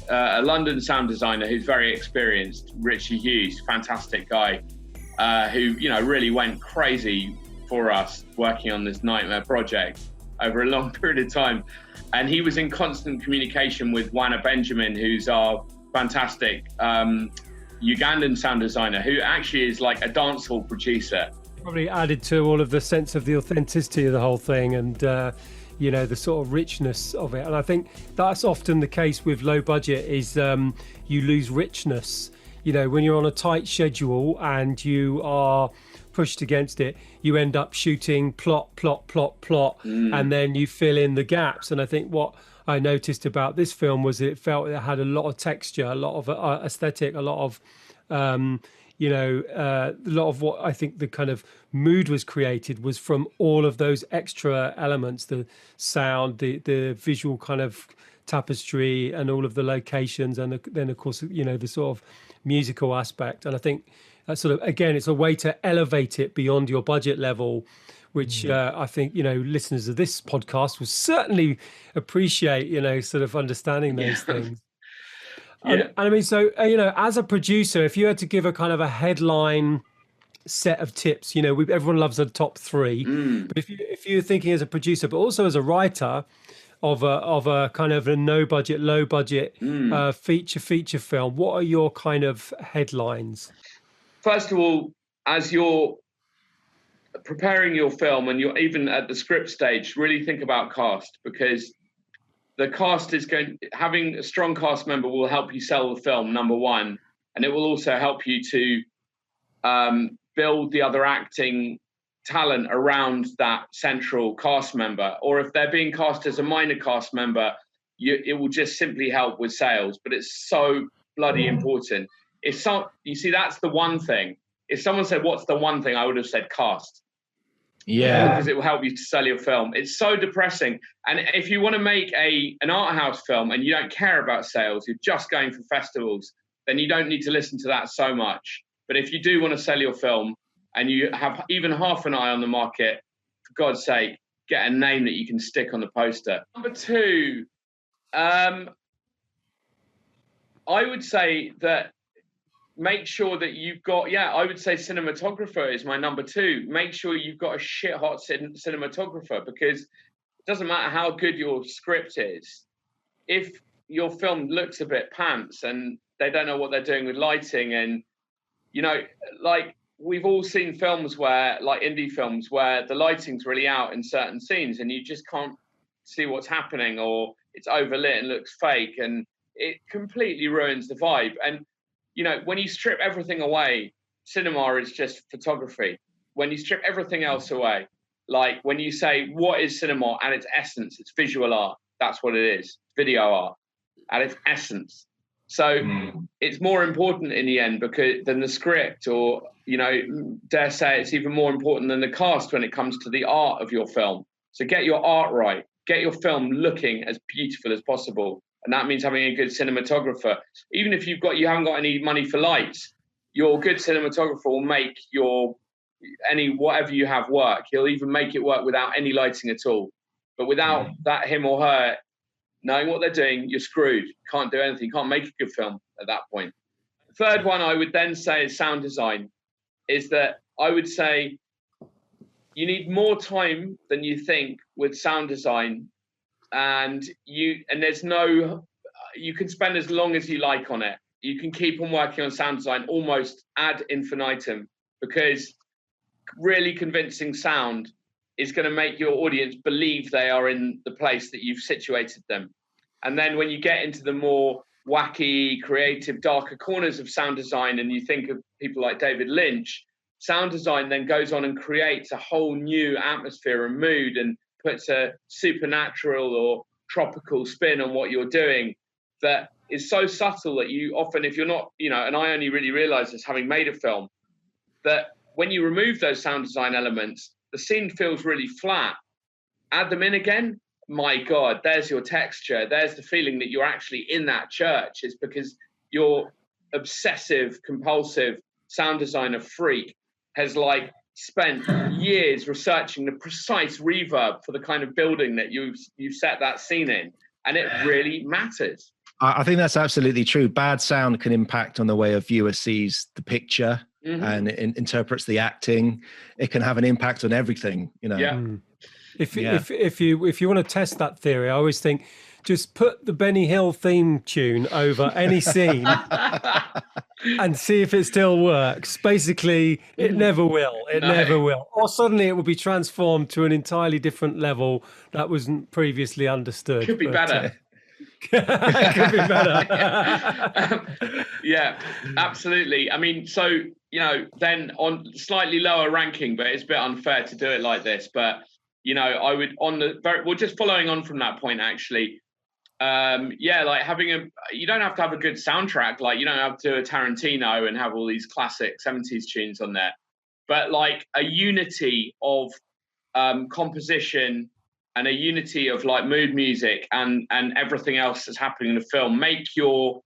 a London sound designer who's very experienced, Richie Hughes, fantastic guy, who, really went crazy for us working on this nightmare project over a long period of time. And he was in constant communication with Wana Benjamin, who's our fantastic Ugandan sound designer, who actually is like a dancehall producer. Probably added to all of the sense of the authenticity of the whole thing and, the sort of richness of it. And I think that's often the case with low budget is you lose richness. When you're on a tight schedule and you are pushed against it, you end up shooting plot, and then you fill in the gaps. And I think what I noticed about this film was it felt it had a lot of texture, a lot of aesthetic, a lot of a lot of what I think the kind of mood was created was from all of those extra elements, the sound, the visual kind of tapestry, and all of the locations, and then of course the sort of musical aspect. And I think sort of, again, it's a way to elevate it beyond your budget level, which I think listeners of this podcast will certainly appreciate, sort of understanding those things. And I mean, so as a producer, if you had to give a kind of a headline set of tips, everyone loves a top three, but if you're thinking as a producer, but also as a writer of a kind of a low budget feature film, what are your kind of headlines? First of all, as you're preparing your film and you're even at the script stage, really think about cast, because the cast having a strong cast member will help you sell the film, number one, and it will also help you to build the other acting talent around that central cast member. Or if they're being cast as a minor cast member, it will just simply help with sales. But it's so bloody important. You see, that's the one thing. If someone said, what's the one thing, I would have said cast. Yeah. Because it will help you to sell your film. It's so depressing. And if you want to make an art house film and you don't care about sales, you're just going for festivals, then you don't need to listen to that so much. But if you do want to sell your film and you have even half an eye on the market, for God's sake, get a name that you can stick on the poster. Number two, I would say that make sure that you've got, I would say cinematographer is my number two. Make sure you've got a shit hot cinematographer, because it doesn't matter how good your script is. If your film looks a bit pants and they don't know what they're doing with lighting, and, like we've all seen films where, like indie films, where the lighting's really out in certain scenes and you just can't see what's happening, or it's overlit and looks fake, and it completely ruins the vibe. And when you strip everything away, cinema is just photography. When you strip everything else away, like when you say, what is cinema at its essence? It's visual art. That's what it is. Video art at its essence. So it's more important in the end than the script, or, dare say it's even more important than the cast when it comes to the art of your film. So get your art right. Get your film looking as beautiful as possible. And that means having a good cinematographer. Even if you haven't got any money for lights, your good cinematographer will make whatever you have work. He'll even make it work without any lighting at all. But without that, him or her knowing what they're doing, you're screwed. Can't do anything. Can't make a good film at that point. The third one I would then say is sound design. Is that I would say you need more time than you think with sound design. And you can spend as long as you like on it. You can keep on working on sound design almost ad infinitum, because really convincing sound is going to make your audience believe they are in the place that you've situated them. And then when you get into the more wacky, creative, darker corners of sound design, and you think of people like David Lynch, sound design then goes on and creates a whole new atmosphere and mood, and puts a supernatural or tropical spin on what you're doing that is so subtle that you often, if you're not, and I only really realized this having made a film, that when you remove those sound design elements, the scene feels really flat. Add them in again, my God, there's your texture. There's the feeling that you're actually in that church. It's because your obsessive, compulsive sound designer freak has spent years researching the precise reverb for the kind of building that you've set that scene in, and it really matters. I think that's absolutely true. Bad sound can impact on the way a viewer sees the picture and interprets the acting. It can have an impact on everything, If you want to test that theory, I always think just put the Benny Hill theme tune over any scene and see if it still works. Basically, it never will. It never will. Or suddenly it will be transformed to an entirely different level that wasn't previously understood. Could be better. Could be better. Yeah, absolutely. I mean, so then on slightly lower ranking, but it's a bit unfair to do it like this. But I would just following on from that point actually. Like you don't have to have a good soundtrack. Like you don't have to do a Tarantino and have all these classic 70s tunes on there, but like a unity of composition and a unity of like mood music and everything else that's happening in the film. Make your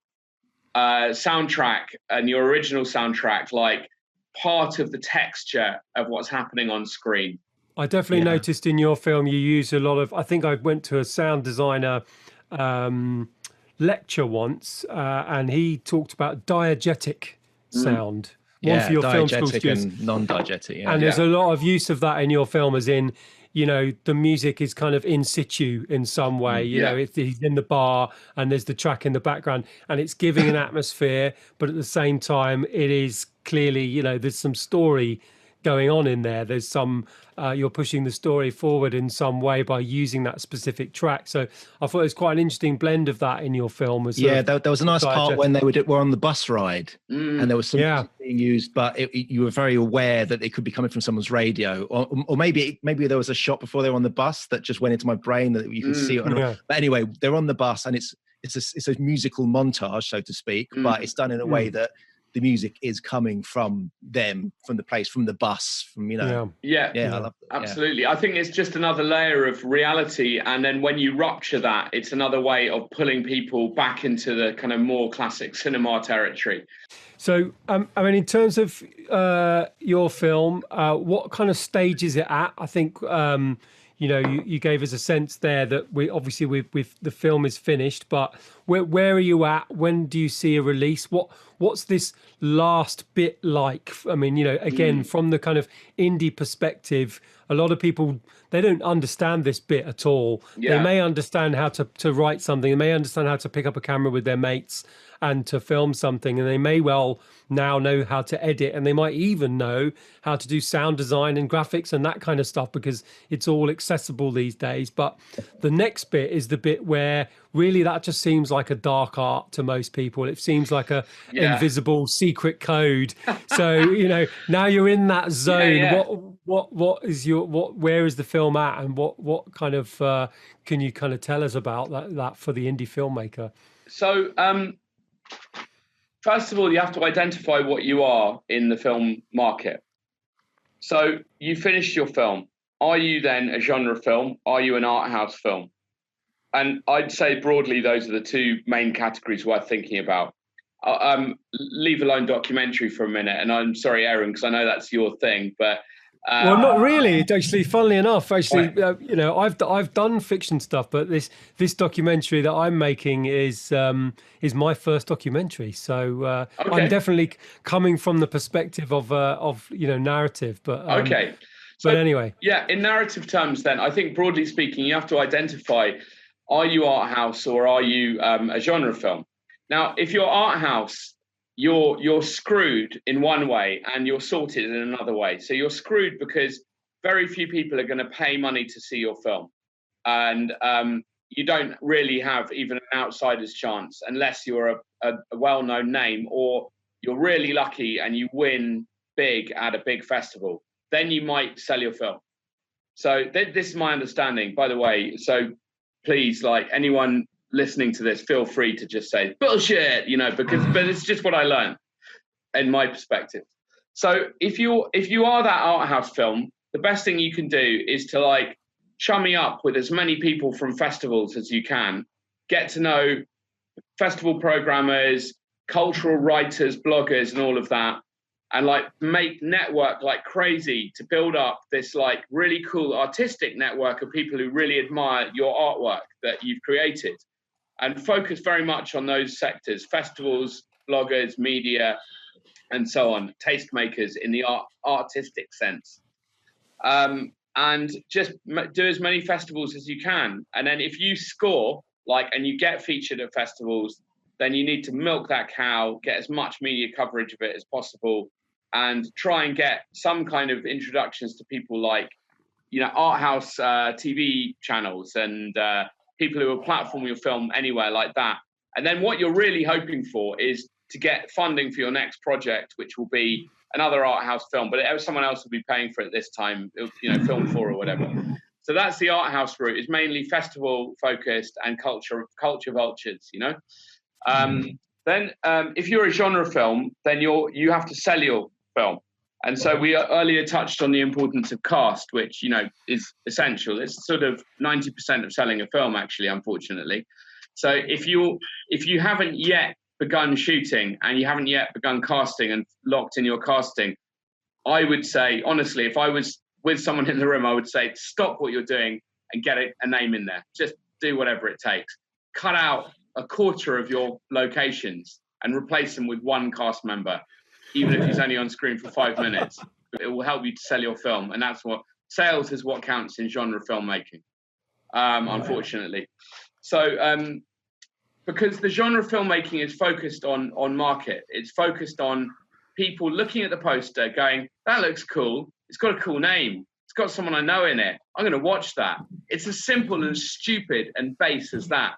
soundtrack and your original soundtrack like part of the texture of what's happening on screen. I definitely noticed in your film you use a lot of, I think I went to a sound designer lecture once and he talked about diegetic sound. One for your film school students. And non-diegetic. And there's a lot of use of that in your film, as in, the music is kind of in situ in some way. He's in the bar and there's the track in the background and it's giving an atmosphere, but at the same time, it is clearly, there's some story going on in there. There's some, you're pushing the story forward in some way by using that specific track. So I thought it was quite an interesting blend of that in your film. There was a nice part when they were on the bus ride and there was some music being used, but you were very aware that it could be coming from someone's radio, or maybe there was a shot before they were on the bus that just went into my brain that you could see it. But anyway, they're on the bus and it's a musical montage, so to speak, but it's done in a way that the music is coming from them, from the place, from the bus, from, I love that. Absolutely. I think it's just another layer of reality. And then when you rupture that, it's another way of pulling people back into the kind of more classic cinema territory. So, in terms of your film, what kind of stage is it at? I think, you gave us a sense there that the film is finished, but where are you at? When do you see a release? What's this last bit like? Again, from the kind of indie perspective, a lot of people, they don't understand this bit at all. They may understand how to write something. They may understand how to pick up a camera with their mates and to film something, and they may well now know how to edit, and they might even know how to do sound design and graphics and that kind of stuff because it's all accessible these days. But the next bit is the bit where really that just seems like a dark art to most people. It seems like a invisible secret code. So now you're in that zone. Where is the film at, and what kind of can you kind of tell us about that for the indie filmmaker? So first of all, you have to identify what you are in the film market. So you finished your film. Are you then a genre film? Are you an art house film? And I'd say broadly, those are the two main categories worth thinking about. Leave alone documentary for a minute. And I'm sorry, Aaron, because I know that's your thing, but well, not really. Actually, funnily enough, I've done fiction stuff, but this documentary that I'm making is my first documentary. So I'm definitely coming from the perspective of narrative. But okay. But anyway, in narrative terms, then I think broadly speaking, you have to identify: are you art house or are you a genre film? Now, if you're art house, you're screwed in one way and you're sorted in another way. So you're screwed because very few people are going to pay money to see your film, and you don't really have even an outsider's chance unless you're a well-known name, or you're really lucky and you win big at a big festival. Then you might sell your film. So this is my understanding, by the way. So please, like anyone listening to this, feel free to just say bullshit, but it's just what I learned in my perspective. So if you are that art house film, the best thing you can do is to like chummy up with as many people from festivals as you can, get to know festival programmers, cultural writers, bloggers, and all of that, and like network like crazy to build up this like really cool artistic network of people who really admire your artwork that you've created, and focus very much on those sectors: festivals, bloggers, media, and so on, tastemakers in the artistic sense. And just do as many festivals as you can. And then if you score, and you get featured at festivals, then you need to milk that cow, get as much media coverage of it as possible, and try and get some kind of introductions to people like, art house TV channels and people who will platform your film anywhere like that. And then what you're really hoping for is to get funding for your next project, which will be another art house film, but someone else will be paying for it this time, Film 4 or whatever. So that's the art house route. It's mainly festival focused and culture vultures, Then if you're a genre film, then you have to sell your film. And so we earlier touched on the importance of cast, which, is essential. It's sort of 90% of selling a film, actually, unfortunately. So if you haven't yet begun shooting and you haven't yet begun casting and locked in your casting, I would say, honestly, if I was with someone in the room, I would say, stop what you're doing and get a name in there. Just do whatever it takes. Cut out a quarter of your locations and replace them with one cast member, even if he's only on screen for 5 minutes. It will help you to sell your film. And sales is what counts in genre filmmaking, unfortunately. So, because the genre filmmaking is focused on market, it's focused on people looking at the poster going, that looks cool. It's got a cool name. It's got someone I know in it. I'm going to watch that. It's as simple and stupid and base as that.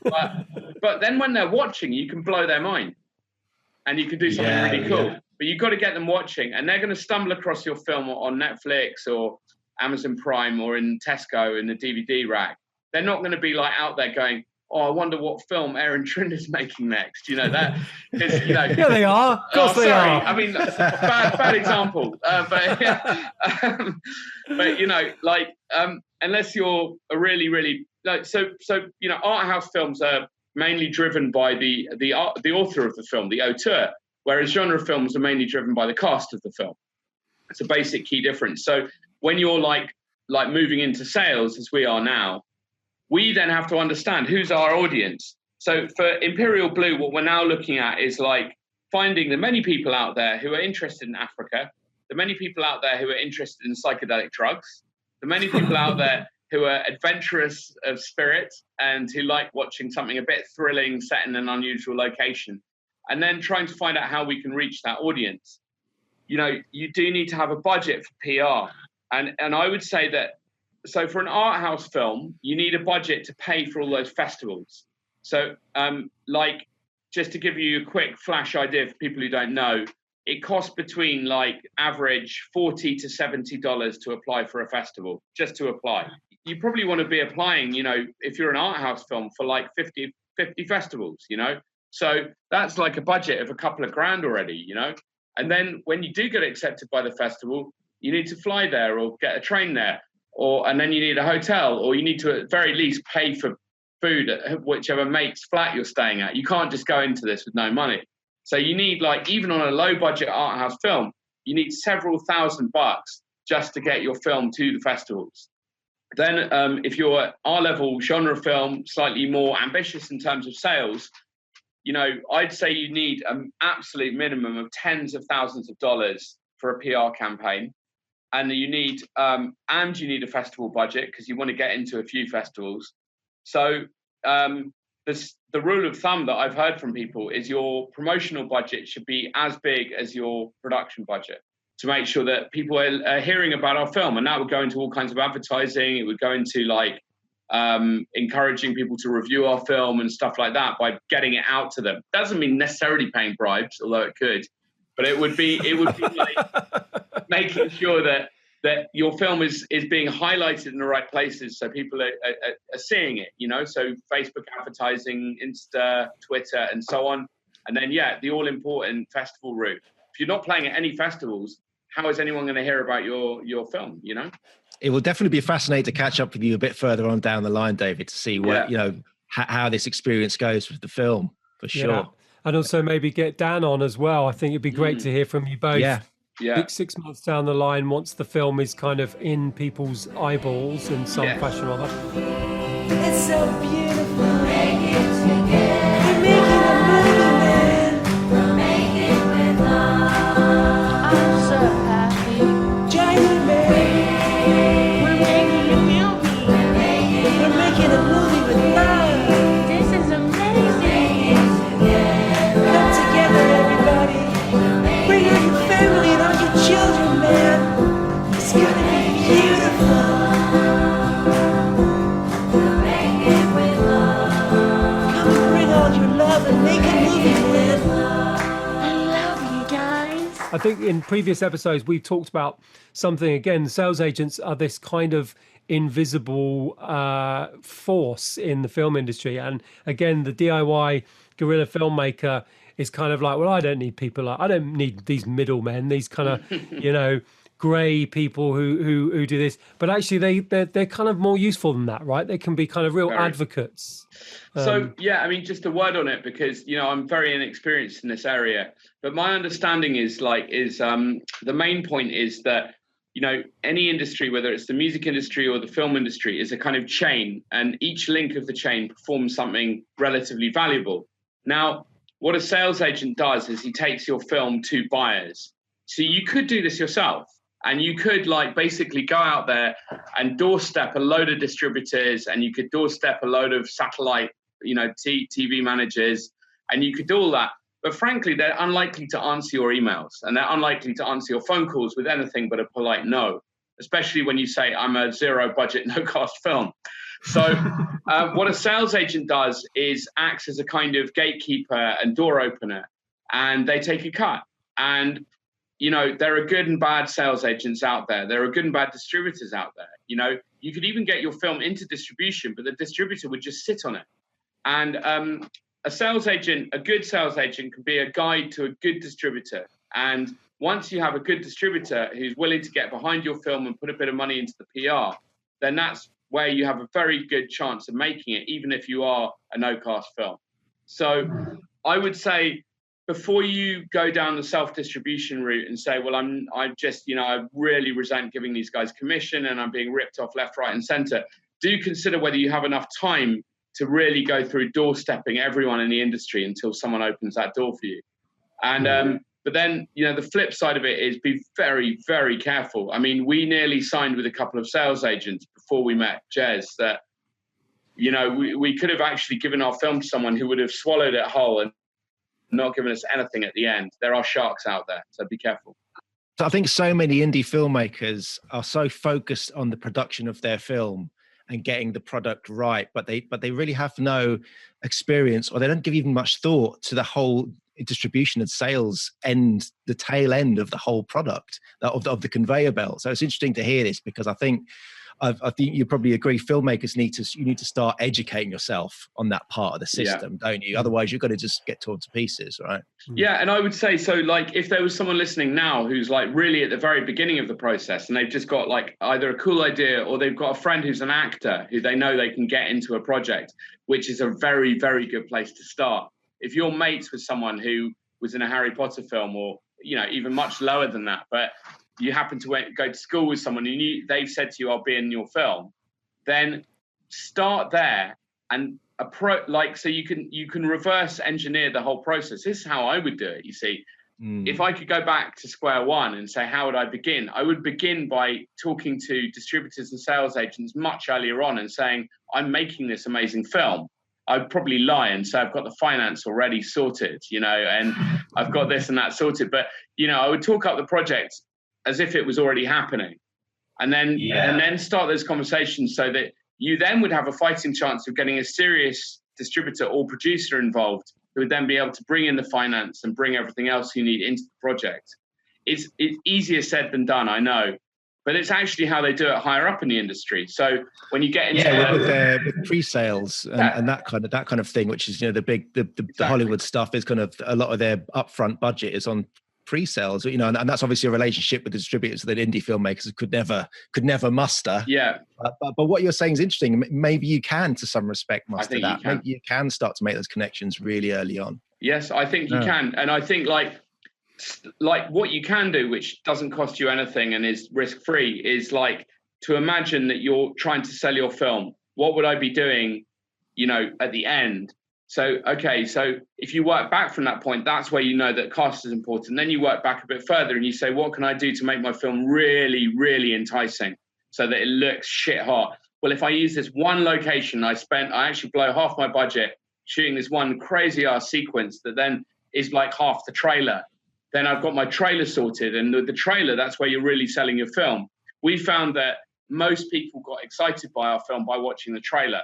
But then when they're watching, you can blow their mind and you can do something really cool. Yeah. But you've got to get them watching, and they're going to stumble across your film on Netflix or Amazon Prime or in Tesco in the DVD rack. They're not going to be like out there going, oh, I wonder what film Aaron Trinder's making next. That is, Yeah, they are. Of course they are. I mean, bad example. Unless you're a really, really art house films are mainly driven by the author of the film, the auteur, whereas genre films are mainly driven by the cast of the film. It's a basic key difference. So when you're like moving into sales, as we are now, we then have to understand who's our audience. So for Imperial Blue, what we're now looking at is like finding the many people out there who are interested in Africa, the many people out there who are interested in psychedelic drugs, the many people out there who are adventurous of spirit and who like watching something a bit thrilling set in an unusual location, and then trying to find out how we can reach that audience. You do need to have a budget for PR. And I would say that, so for an art house film, you need a budget to pay for all those festivals. So just to give you a quick flash idea for people who don't know, it costs between average $40 to $70 to apply for a festival, just to apply. You probably want to be applying, if you're an art house film, for 50 festivals, So that's like a budget of a couple of grand already, And then when you do get accepted by the festival, you need to fly there or get a train there. And then you need a hotel, or you need to at very least pay for food at whichever mate's flat you're staying at. You can't just go into this with no money. So you need, even on a low budget art house film, you need several $1,000 just to get your film to the festivals. Then if you're R-level genre film, slightly more ambitious in terms of sales, I'd say you need an absolute minimum of tens of thousands of dollars for a PR campaign. And you need a festival budget because you want to get into a few festivals. So the rule of thumb that I've heard from people is your promotional budget should be as big as your production budget to make sure that people are hearing about our film. And that would go into all kinds of advertising. It would go into encouraging people to review our film and stuff like that by getting it out to them. Doesn't mean necessarily paying bribes, although it could. But it would be making sure that your film is being highlighted in the right places so people are seeing it, so Facebook advertising, Insta, Twitter, and so on. And then, the all-important festival route. If you're not playing at any festivals, how is anyone going to hear about your film, It will definitely be fascinating to catch up with you a bit further on down the line, David, to see what, how this experience goes with the film, for sure. Yeah. And also maybe get Dan on as well. I think it'd be great to hear from you both. Yeah. 6 months down the line, once the film is kind of in people's eyeballs in some fashion or other. It's so beautiful. Make it together. We're making a movie, man. We'll make it with love. I'm so happy. Johnny, man. We're making a movie. We're making a movie with love. This is amazing. Come together, everybody. Bring out your family and all your children, man. It's gonna be beautiful. We'll make it with love. think in previous episodes we've talked about something again. Sales agents are this kind of invisible force in the film industry, and again, the DIY guerrilla filmmaker is kind of like, well, I don't need people. I don't need these middlemen. These kind of, grey people who do this. But actually, they're kind of more useful than that, right? They can be kind of real advocates. So yeah, I mean, just a word on it, because I'm very inexperienced in this area. But my understanding is the main point is that any industry, whether it's the music industry or the film industry, is a kind of chain, and each link of the chain performs something relatively valuable. Now, what a sales agent does is he takes your film to buyers. So you could do this yourself, and you could basically go out there and doorstep a load of distributors, and you could doorstep a load of satellite, TV managers, and you could do all that. But frankly, they're unlikely to answer your emails, and they're unlikely to answer your phone calls with anything but a polite no, especially when you say, I'm a zero budget, no cost film. So what a sales agent does is acts as a kind of gatekeeper and door opener, and they take a cut. And, there are good and bad sales agents out there. There are good and bad distributors out there. You could even get your film into distribution, but the distributor would just sit on it. And a good sales agent can be a guide to a good distributor. And once you have a good distributor who's willing to get behind your film and put a bit of money into the PR, then that's where you have a very good chance of making it, even if you are a no-cast film. So I would say, before you go down the self-distribution route and say, well, I really resent giving these guys commission and I'm being ripped off left, right, and center, do consider whether you have enough time to really go through doorstepping everyone in the industry until someone opens that door for you. And but then, the flip side of it is be very, very careful. I mean, we nearly signed with a couple of sales agents before we met Jez that, we could have actually given our film to someone who would have swallowed it whole and not given us anything at the end. There are sharks out there, so be careful. So I think so many indie filmmakers are so focused on the production of their film and getting the product right, but they really have no experience, or they don't give even much thought to the whole distribution and sales end, the tail end of the whole product, of the conveyor belt. So it's interesting to hear this, because I think you probably agree, filmmakers need to start educating yourself on that part of the system, don't you? Otherwise, you're going to just get torn to pieces, right? Yeah, and I would say, so if there was someone listening now who's really at the very beginning of the process, and they've just got either a cool idea, or they've got a friend who's an actor who they know they can get into a project, which is a very, very good place to start. If you're mates with someone who was in a Harry Potter film, or even much lower than that, but you happen to go to school with someone and they've said to you, I'll be in your film, then start there and so you can reverse engineer the whole process. This is how I would do it, you see. If I could go back to square one and say, how would I begin? I would begin by talking to distributors and sales agents much earlier on and saying, I'm making this amazing film. I'd probably lie and say I've got the finance already sorted, and I've got this and that sorted. But, I would talk up the project as if it was already happening, and then start those conversations, so that you then would have a fighting chance of getting a serious distributor or producer involved, who would then be able to bring in the finance and bring everything else you need into the project. It's easier said than done, I know, but it's actually how they do it higher up in the industry. So when you get into with pre-sales and that kind of thing, which is the Hollywood stuff, is kind of a lot of their upfront budget is on pre-sales, and that's obviously a relationship with the distributors that indie filmmakers could never muster. Yeah. But what you're saying is interesting. Maybe you can, to some respect, muster that. Maybe you can start to make those connections really early on. Yes, I think you can, and I think what you can do, which doesn't cost you anything and is risk-free, is to imagine that you're trying to sell your film. What would I be doing, at the end? So if you work back from that point, that's where that cost is important. Then you work back a bit further and you say, what can I do to make my film really, really enticing so that it looks shit hot? Well, if I use this one location, I actually blow half my budget shooting this one crazy ass sequence that then is half the trailer. Then I've got my trailer sorted, and the trailer, that's where you're really selling your film. We found that most people got excited by our film by watching the trailer.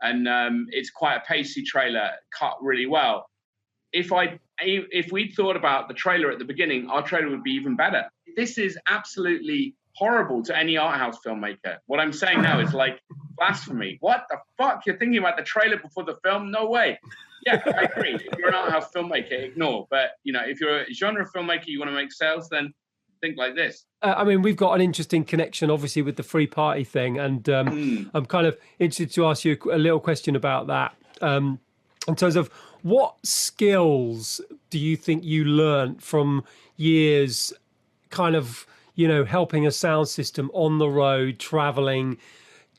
And it's quite a pacey trailer, cut really well. if we'd thought about the trailer at the beginning, our trailer would be even better. This is absolutely horrible to any art house filmmaker. What I'm saying now is like blasphemy. What the fuck? You're thinking about the trailer before the film? No way. Yeah, I agree. If you're an art house filmmaker, ignore. But, you know, if you're a genre filmmaker, you want to make sales, then think like this. I mean, we've got an interesting connection, obviously, with the free party thing. And I'm kind of interested to ask you a little question about that. In terms of what skills do you think you learned from years kind of, you know, helping a sound system on the road, traveling,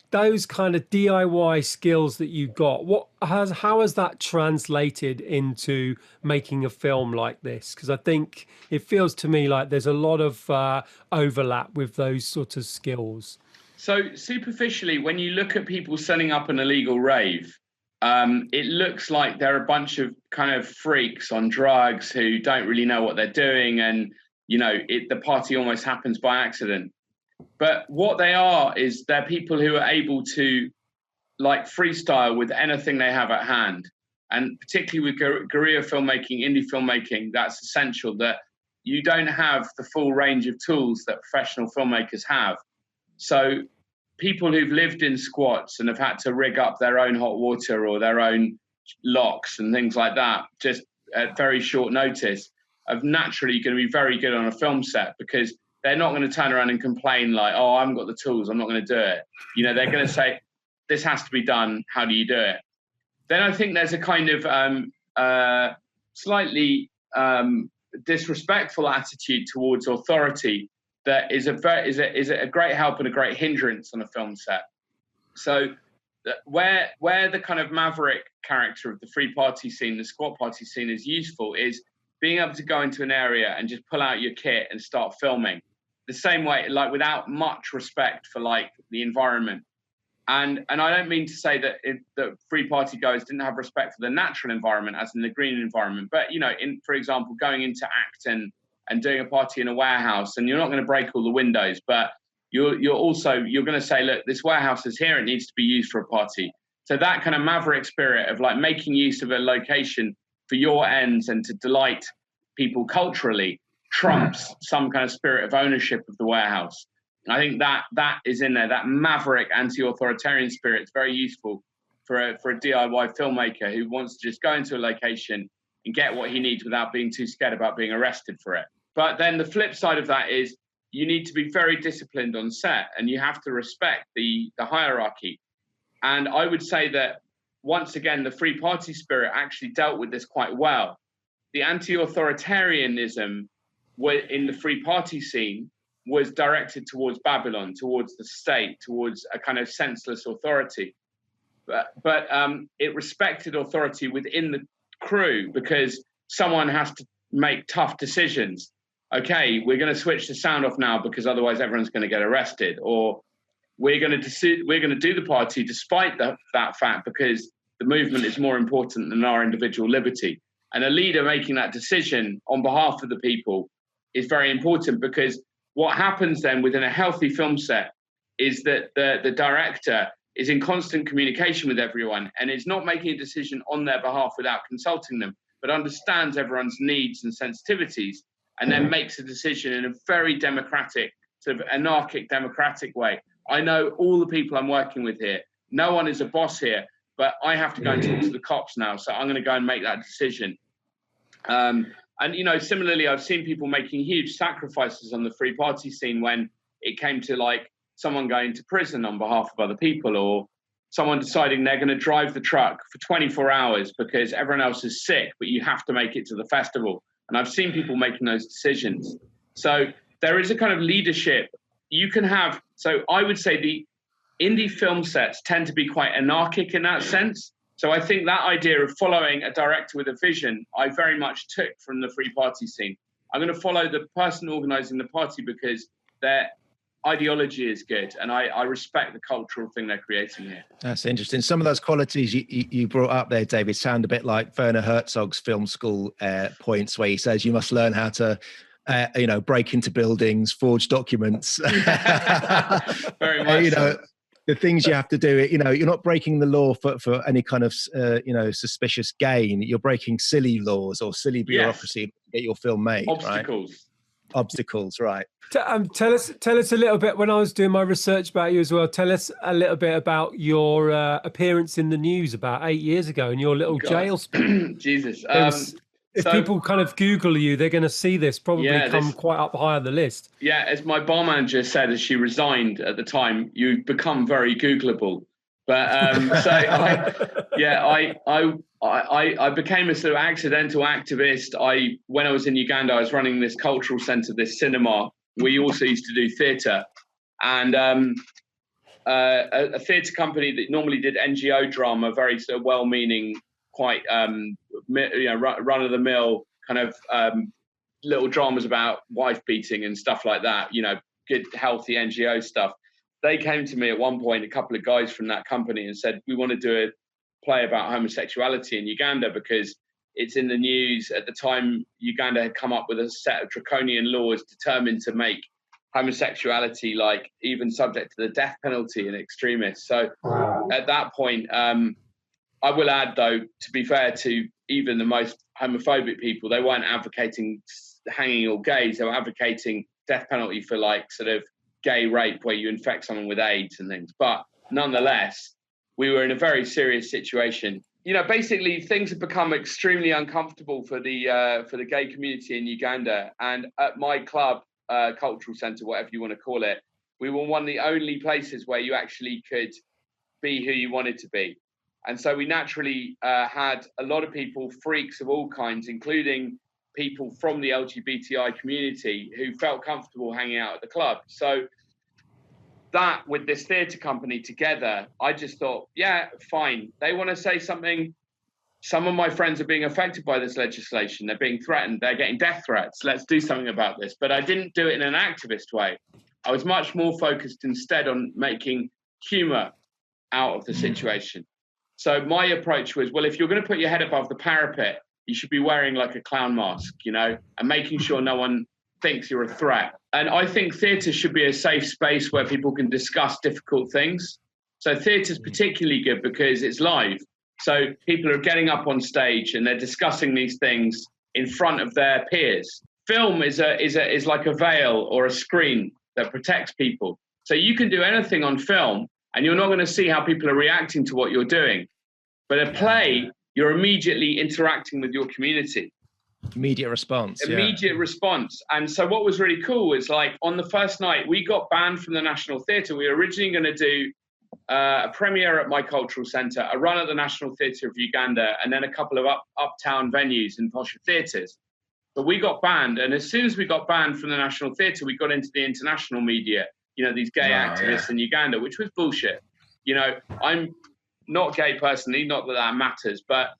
those kind of DIY skills that you got, how has that translated into making a film like this? Because I think it feels to me like there's a lot of overlap with those sort of skills. So superficially, when you look at people setting up an illegal rave, it looks like they're a bunch of kind of freaks on drugs who don't really know what they're doing, and you know, the party almost happens by accident. But what they are is they're people who are able to like freestyle with anything they have at hand. And particularly with guerrilla filmmaking, indie filmmaking, that's essential, that you don't have the full range of tools that professional filmmakers have. So people who've lived in squats and have had to rig up their own hot water or their own locks and things like that, just at very short notice, are naturally going to be very good on a film set, because they're not going to turn around and complain like, oh, I haven't got the tools, I'm not going to do it. You know, they're going to say, this has to be done, how do you do it? Then I think there's a kind of slightly disrespectful attitude towards authority that is a great help and a great hindrance on a film set. So where the kind of maverick character of the free party scene, the squat party scene, is useful is being able to go into an area and just pull out your kit and start filming. The same way, like without much respect for like the environment. And I don't mean to say that the free party goers didn't have respect for the natural environment, as in the green environment. But, you know, for example, going into Acton and doing a party in a warehouse, and you're not going to break all the windows, but you're going to say, look, this warehouse is here, it needs to be used for a party. So that kind of maverick spirit of like making use of a location for your ends and to delight people culturally trumps some kind of spirit of ownership of the warehouse. I think that is in there. That maverick anti-authoritarian spirit is very useful for a DIY filmmaker who wants to just go into a location and get what he needs without being too scared about being arrested for it. But then the flip side of that is you need to be very disciplined on set, and you have to respect the hierarchy. And I would say that once again, the free party spirit actually dealt with this quite well. The anti-authoritarianism in the free party scene was directed towards Babylon, towards the state, towards a kind of senseless authority. But it respected authority within the crew, because someone has to make tough decisions. Okay, we're going to switch the sound off now because otherwise everyone's going to get arrested, or we're going to do the party despite that fact because the movement is more important than our individual liberty. And a leader making that decision on behalf of the people is very important, because what happens then within a healthy film set is that the director is in constant communication with everyone and is not making a decision on their behalf without consulting them, but understands everyone's needs and sensitivities, and then makes a decision in a very democratic, sort of anarchic democratic way. I know all the people I'm working with here. No one is a boss here, but I have to go and talk to the cops now, so I'm going to go and make that decision. And, you know, similarly, I've seen people making huge sacrifices on the free party scene when it came to, like, someone going to prison on behalf of other people, or someone deciding they're going to drive the truck for 24 hours because everyone else is sick, but you have to make it to the festival. And I've seen people making those decisions. So there is a kind of leadership you can have. So I would say the indie film sets tend to be quite anarchic in that sense. So I think that idea of following a director with a vision, I very much took from the free party scene. I'm going to follow the person organizing the party because their ideology is good, and I respect the cultural thing they're creating here. That's interesting. Some of those qualities you brought up there, David, sound a bit like Werner Herzog's film school points, where he says you must learn how to break into buildings, forge documents. Very much so. the things you have to do, you're not breaking the law for any kind of, suspicious gain. You're breaking silly laws or silly bureaucracy to get your film made. Obstacles, right? Tell us a little bit. When I was doing my research about you as well, tell us a little bit about your appearance in the news about 8 years ago and your little jail spell. Jesus. If people kind of Google you, they're going to see this probably come quite up high on the list. Yeah, as my bar manager said, as she resigned at the time, you become very Googleable. But I became a sort of accidental activist. When I was in Uganda, I was running this cultural centre, this cinema. We also used to do theatre, and a theatre company that normally did NGO drama, very sort of well-meaning, quite run-of-the-mill kind of little dramas about wife beating and stuff like that. Good, healthy NGO stuff. They came to me at one point, a couple of guys from that company, and said, we want to do a play about homosexuality in Uganda because it's in the news. At the time, Uganda had come up with a set of draconian laws determined to make homosexuality like even subject to the death penalty in extremists. So at that point, I will add, though, to be fair to even the most homophobic people, they weren't advocating hanging all gays. They were advocating death penalty for like sort of gay rape where you infect someone with AIDS and things. But nonetheless, we were in a very serious situation. Basically things have become extremely uncomfortable for the gay community in Uganda. And at my club, cultural centre, whatever you want to call it, we were one of the only places where you actually could be who you wanted to be. And so we naturally had a lot of people, freaks of all kinds, including people from the LGBTI community who felt comfortable hanging out at the club. So that with this theatre company together, I just thought, yeah, fine. They want to say something. Some of my friends are being affected by this legislation. They're being threatened. They're getting death threats. Let's do something about this. But I didn't do it in an activist way. I was much more focused instead on making humour out of the situation. So my approach was, well, if you're going to put your head above the parapet, you should be wearing like a clown mask, and making sure no one thinks you're a threat. And I think theatre should be a safe space where people can discuss difficult things. So theatre's particularly good because it's live. So people are getting up on stage and they're discussing these things in front of their peers. Film is like a veil or a screen that protects people. So you can do anything on film and you're not going to see how people are reacting to what you're doing. But a play, you're immediately interacting with your community. Immediate response. And so what was really cool is like on the first night, we got banned from the National Theatre. We were originally going to do a premiere at my cultural centre, a run at the National Theatre of Uganda, and then a couple of uptown venues and posher theatres. But we got banned. And as soon as we got banned from the National Theatre, we got into the international media, these gay activists in Uganda, which was bullshit. I'm not gay personally, not that matters, but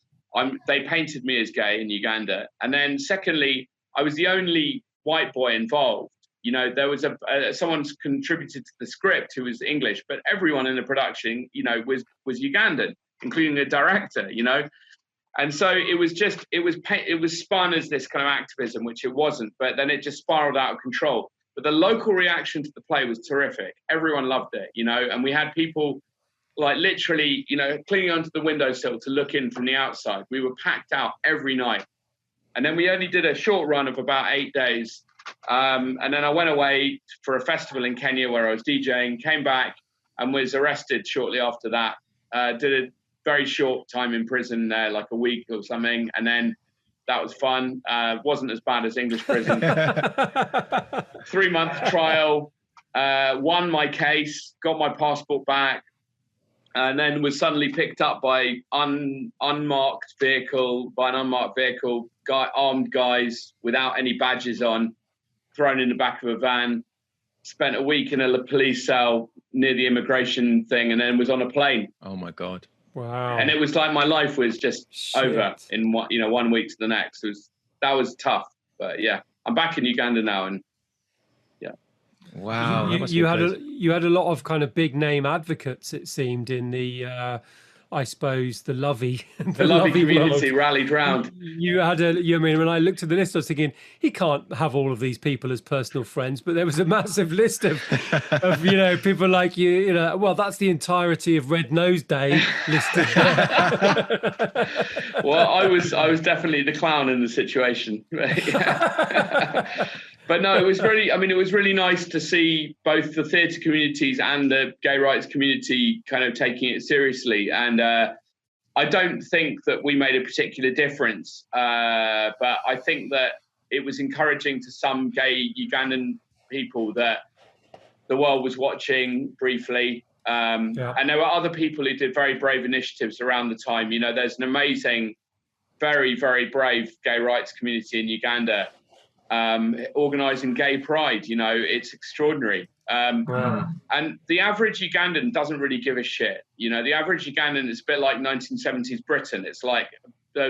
they painted me as gay in Uganda. And then secondly, I was the only white boy involved. There was someone's contributed to the script who was English, but everyone in the production, was Ugandan, including the director, And so it was spun as this kind of activism, which it wasn't, but then it just spiraled out of control. But the local reaction to the play was terrific. Everyone loved it, and we had people like literally, clinging onto the windowsill to look in from the outside. We were packed out every night. And then we only did a short run of about 8 days. And then I went away for a festival in Kenya where I was DJing, came back and was arrested shortly after that. Did a very short time in prison there, like a week or something. And then that was fun. Wasn't as bad as English prison. 3-month trial, won my case, got my passport back. And then was suddenly picked up by an unmarked vehicle, armed guys without any badges on, thrown in the back of a van, spent a week in a police cell near the immigration thing, and then was on a plane. Oh my God. Wow. And it was like my life was just over in 1 week to the next. That was tough. But yeah, I'm back in Uganda now, and wow. You had a lot of kind of big name advocates, it seemed, in the I suppose, the lovey, the lovey community world. rallied round. You had I mean, when I looked at the list, I was thinking he can't have all of these people as personal friends, but there was a massive list of people like you. Well, that's the entirety of Red Nose Day listed there. Well, I was definitely the clown in the situation. But no, it was really nice to see both the theatre communities and the gay rights community kind of taking it seriously. And I don't think that we made a particular difference, but I think that it was encouraging to some gay Ugandan people that the world was watching briefly. And there were other people who did very brave initiatives around the time. There's an amazing, very, very brave gay rights community in Uganda. Organising gay pride, it's extraordinary. And the average Ugandan doesn't really give a shit. The average Ugandan is a bit like 1970s Britain. It's like,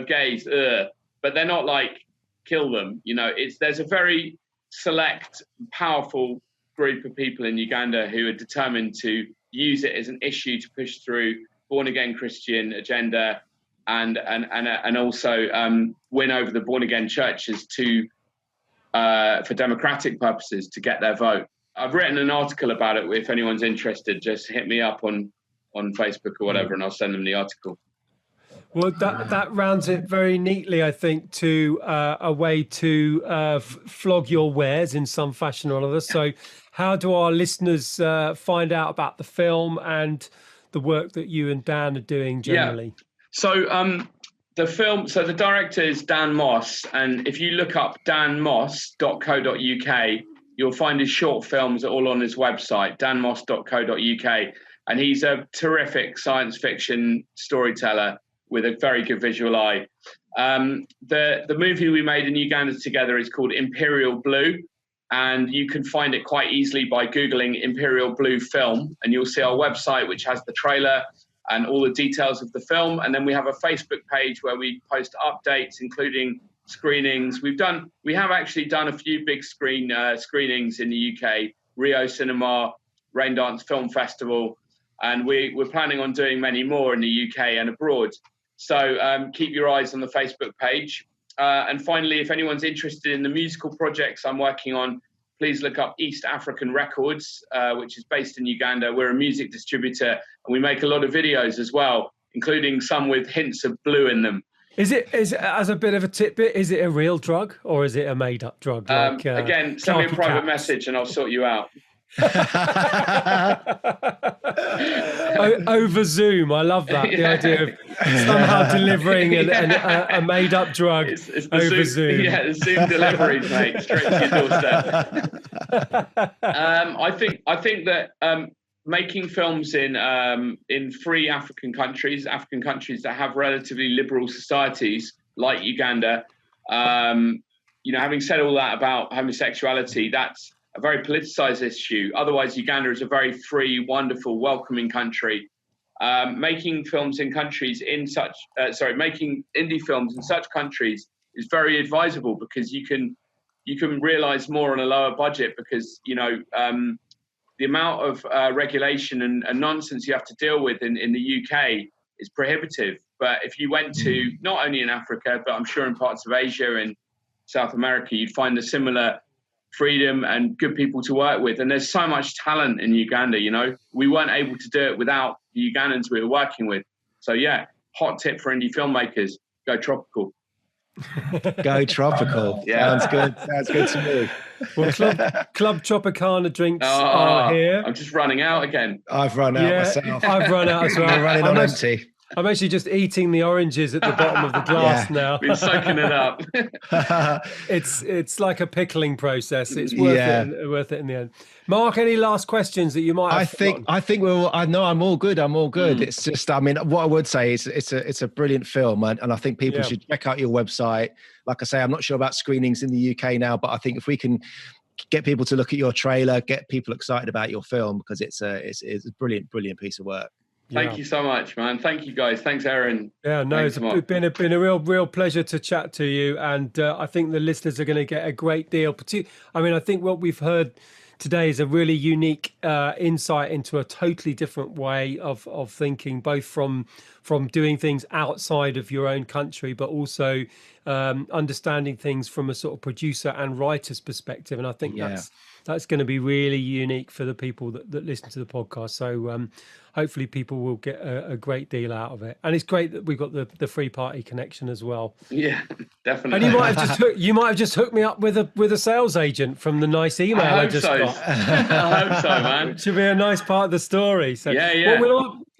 gays, but they're not like, kill them. There's a very select, powerful group of people in Uganda who are determined to use it as an issue to push through born-again Christian agenda and also win over the born-again churches for democratic purposes to get their vote. I've written an article about it. If anyone's interested, just hit me up on Facebook or whatever, and I'll send them the article. Well, that rounds it very neatly, I think, to a way to flog your wares in some fashion or another. So how do our listeners find out about the film and the work that you and Dan are doing generally? Yeah. So the director is Dan Moss, and if you look up danmoss.co.uk, you'll find his short films all on his website, danmoss.co.uk, and he's a terrific science fiction storyteller with a very good visual eye. The movie we made in Uganda together is called Imperial Blue, and you can find it quite easily by Googling Imperial Blue film, and you'll see our website, which has the trailer and all the details of the film. And then we have a Facebook page where we post updates, including screenings. We have actually done a few big screenings in the UK, Rio Cinema, Raindance Film Festival, and we're planning on doing many more in the UK and abroad. So keep your eyes on the Facebook page. And finally, if anyone's interested in the musical projects I'm working on, please look up East African Records, which is based in Uganda. We're a music distributor, and we make a lot of videos as well, including some with hints of blue in them. Is it, as a bit of a tidbit, is it a real drug or is it a made-up drug? Like, again, send me a private message and I'll sort you out. Over Zoom, I love that. The idea of somehow delivering a made-up drug it's over Zoom. Yeah, the Zoom deliveries, mate, straight to your doorstep. I think that making films in free African countries that have relatively liberal societies like Uganda, having said all that about homosexuality, that's a very politicized issue. Otherwise, Uganda is a very free, wonderful, welcoming country. Making films in countries making indie films in such countries is very advisable because you can realize more on a lower budget because, the amount of regulation and nonsense you have to deal with in the UK is prohibitive. But if you went to, not only in Africa, but I'm sure in parts of Asia and South America, you'd find a similar freedom and good people to work with. And there's so much talent in Uganda, we weren't able to do it without the Ugandans we were working with. So yeah, hot tip for indie filmmakers, go tropical. Go tropical. Yeah. Sounds good to me. Well, Club Tropicana drinks are here. I'm just running out again. I've run out myself. I've run out as well. I'm running on empty. I'm actually just eating the oranges at the bottom of the glass now. Been soaking it up. It's like a pickling process. It's worth it in the end. Mark, any last questions that you might have? I think I'm all good. It's just, what I would say is it's a brilliant film, and I think people should check out your website. Like I say, I'm not sure about screenings in the UK now, but I think if we can get people to look at your trailer, get people excited about your film, because it's a brilliant piece of work. Thank you so much, man. Thank you, guys. Thanks, Aaron. Yeah, no, it's been a real pleasure to chat to you, and I think the listeners are going to get a great deal. I think what we've heard today is a really unique insight into a totally different way of thinking, both from doing things outside of your own country, but also understanding things from a sort of producer and writer's perspective. And I think that's going to be really unique for the people that listen to the podcast. So hopefully people will get a great deal out of it. And it's great that we've got the free party connection as well. Yeah, definitely. And you might have just hooked me up with a sales agent from the nice email I just got. I hope so, man. It should be a nice part of the story. So yeah.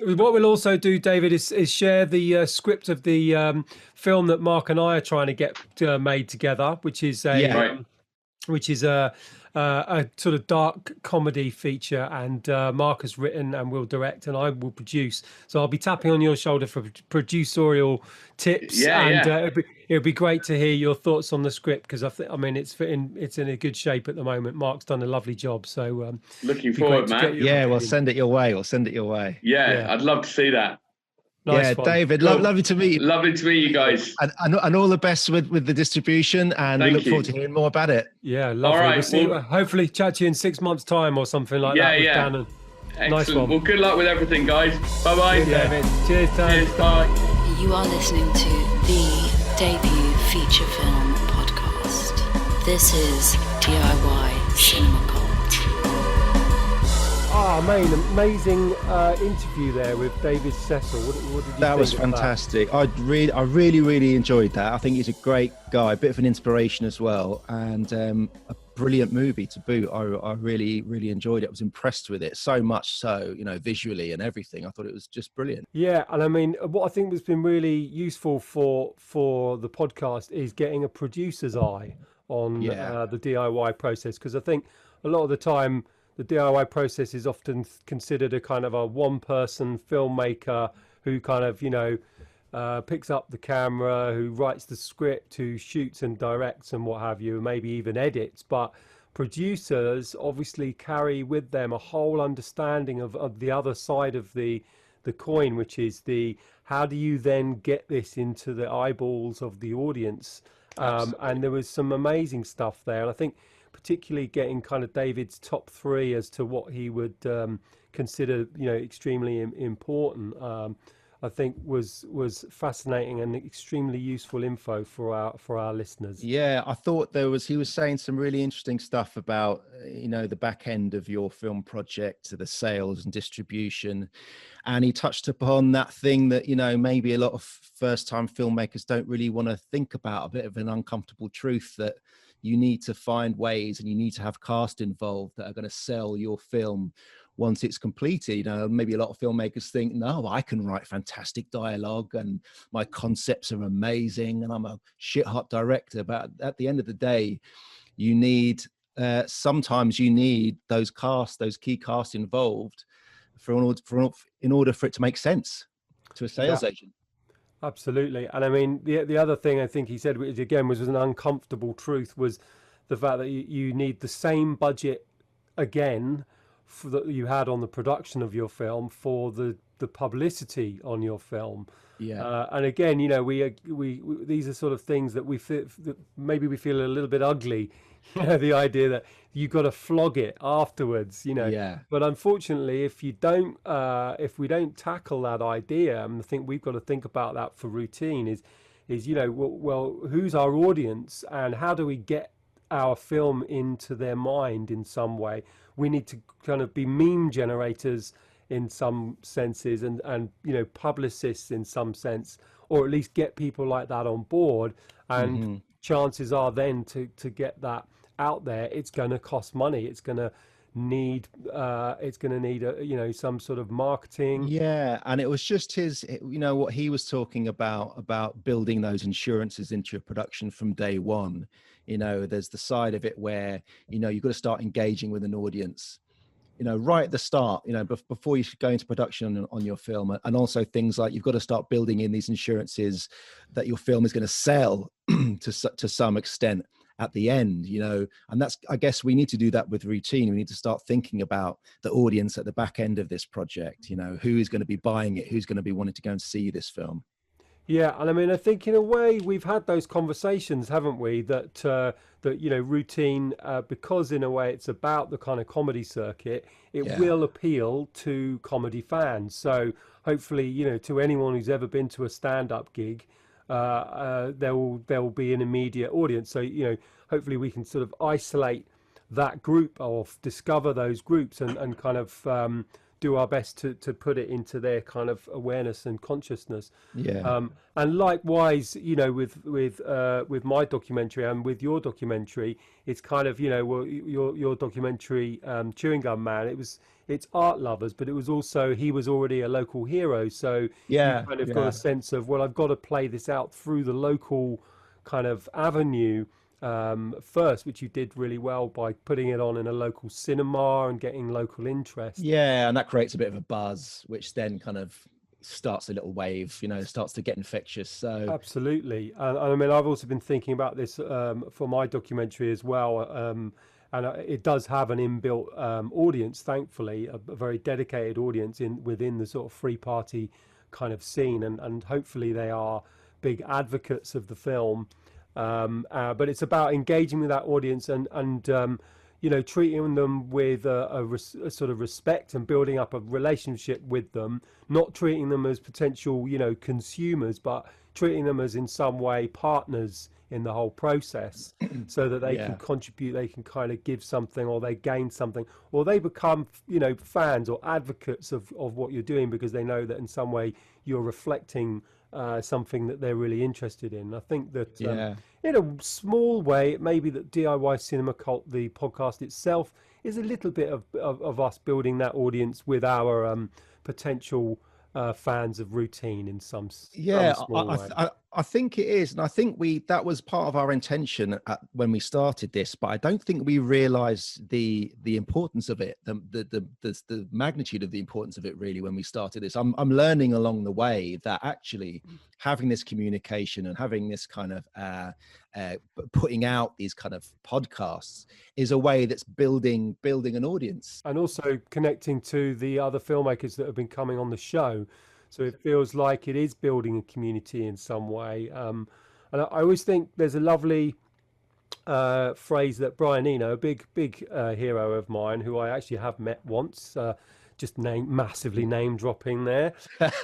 What we'll also do, David, is share the script of the film that Marc and I are trying to get made together, which is a sort of dark comedy feature, and Marc has written and will direct, and I will produce. So I'll be tapping on your shoulder for producerial tips, it'd be great to hear your thoughts on the script, because it's in a good shape at the moment. Marc's done a lovely job, so looking forward, man. We'll send it your way. Yeah, I'd love to see that. Nice one. David, lovely to meet you. Lovely to meet you guys. And all the best with the distribution, and we look forward to hearing more about it. Yeah, lovely. All right, we'll hopefully chat to you in 6 months' time or something like that. Excellent. Nice one. Well, good luck with everything, guys. Bye-bye. David. Cheers, Dan. Cheers, bye. You are listening to the debut feature film podcast. This is DIY Cinema Cult. Amazing interview there with David Cecil. What did you think? That was fantastic. I really enjoyed that. I think he's a great guy, a bit of an inspiration as well, and a brilliant movie to boot. I really enjoyed it. I was impressed with it, so much so, visually and everything. I thought it was just brilliant. Yeah, and I mean, what I think has been really useful for the podcast is getting a producer's eye on the DIY process, because I think a lot of the time the DIY process is often considered a kind of a one-person filmmaker who kind of, picks up the camera, who writes the script, who shoots and directs and what have you, maybe even edits. But producers obviously carry with them a whole understanding of the other side of the coin, which is how do you then get this into the eyeballs of the audience? And there was some amazing stuff there. And I think particularly getting kind of David's top three as to what he would consider, extremely important, I think was fascinating and extremely useful info for our listeners. Yeah, I thought he was saying some really interesting stuff about, the back end of your film project, the sales and distribution. And he touched upon that thing that, maybe a lot of first-time filmmakers don't really want to think about, a bit of an uncomfortable truth that you need to find ways and you need to have cast involved that are going to sell your film once it's completed. Maybe a lot of filmmakers think, no, I can write fantastic dialogue and my concepts are amazing and I'm a shit hot director. But at the end of the day, you need, sometimes you need those key cast involved in order for it to make sense to a sales agent. Absolutely. And I mean, the other thing I think he said, which again was an uncomfortable truth, was the fact that you need the same budget again that you had on the production of your film for the publicity on your film. Yeah. And again, we these are sort of things that we feel that maybe we feel a little bit ugly. The idea that you've got to flog it afterwards. Yeah. But unfortunately, if we don't tackle that idea, and I think we've got to think about that for routine is well, who's our audience and how do we get our film into their mind in some way? We need to kind of be meme generators in some senses and publicists in some sense, or at least get people like that on board. And chances are then to get that out there, it's going to cost money. It's going to need some sort of marketing. Yeah, and it was just what he was talking about building those insurances into your production from day one. There's the side of it where you've got to start engaging with an audience right at the start, before you go into production on your film. And also things like you've got to start building in these insurances that your film is going to sell to some extent at the end, and that's, I guess we need to do that with routine. We need to start thinking about the audience at the back end of this project, who is going to be buying it, who's going to be wanting to go and see this film. Yeah, and I mean, I think in a way we've had those conversations, haven't we? That routine, because in a way it's about the kind of comedy circuit, it will appeal to comedy fans. So hopefully, to anyone who's ever been to a stand-up gig, there will be an immediate audience. So hopefully we can sort of isolate that group or discover those groups and kind of do our best to put it into their kind of awareness and consciousness. And likewise, with my documentary and with your documentary, it's kind of, your documentary, Chewing Gum Man, it's art lovers, but it was also, he was already a local hero. So you kind of got a sense of, well, I've got to play this out through the local kind of avenue first, which you did really well by putting it on in a local cinema and getting local interest. Yeah, and that creates a bit of a buzz, which then kind of starts a little wave, starts to get infectious. So absolutely. And I mean, I've also been thinking about this for my documentary as well. And it does have an inbuilt audience, thankfully, a very dedicated audience within the sort of free party kind of scene. And hopefully they are big advocates of the film. But it's about engaging with that audience and treating them with a sort of respect and building up a relationship with them, not treating them as potential, consumers, but treating them as in some way partners in the whole process, so that they can contribute, they can kind of give something, or they gain something, or they become, fans or advocates of what you're doing because they know that in some way you're reflecting something that they're really interested in. I think that in a small way, it may be that DIY Cinema Cult, the podcast itself, is a little bit of us building that audience with our potential fans of routine in some small way. I think it is, and I think that was part of our intention when we started this. But I don't think we realised the importance of it, the magnitude of the importance of it really when we started this. I'm learning along the way that actually having this communication and having this kind of putting out these kind of podcasts is a way that's building an audience, and also connecting to the other filmmakers that have been coming on the show. So it feels like it is building a community in some way. And I always think there's a lovely phrase that Brian Eno, a big hero of mine, who I actually have met once, just massively name dropping there. Brian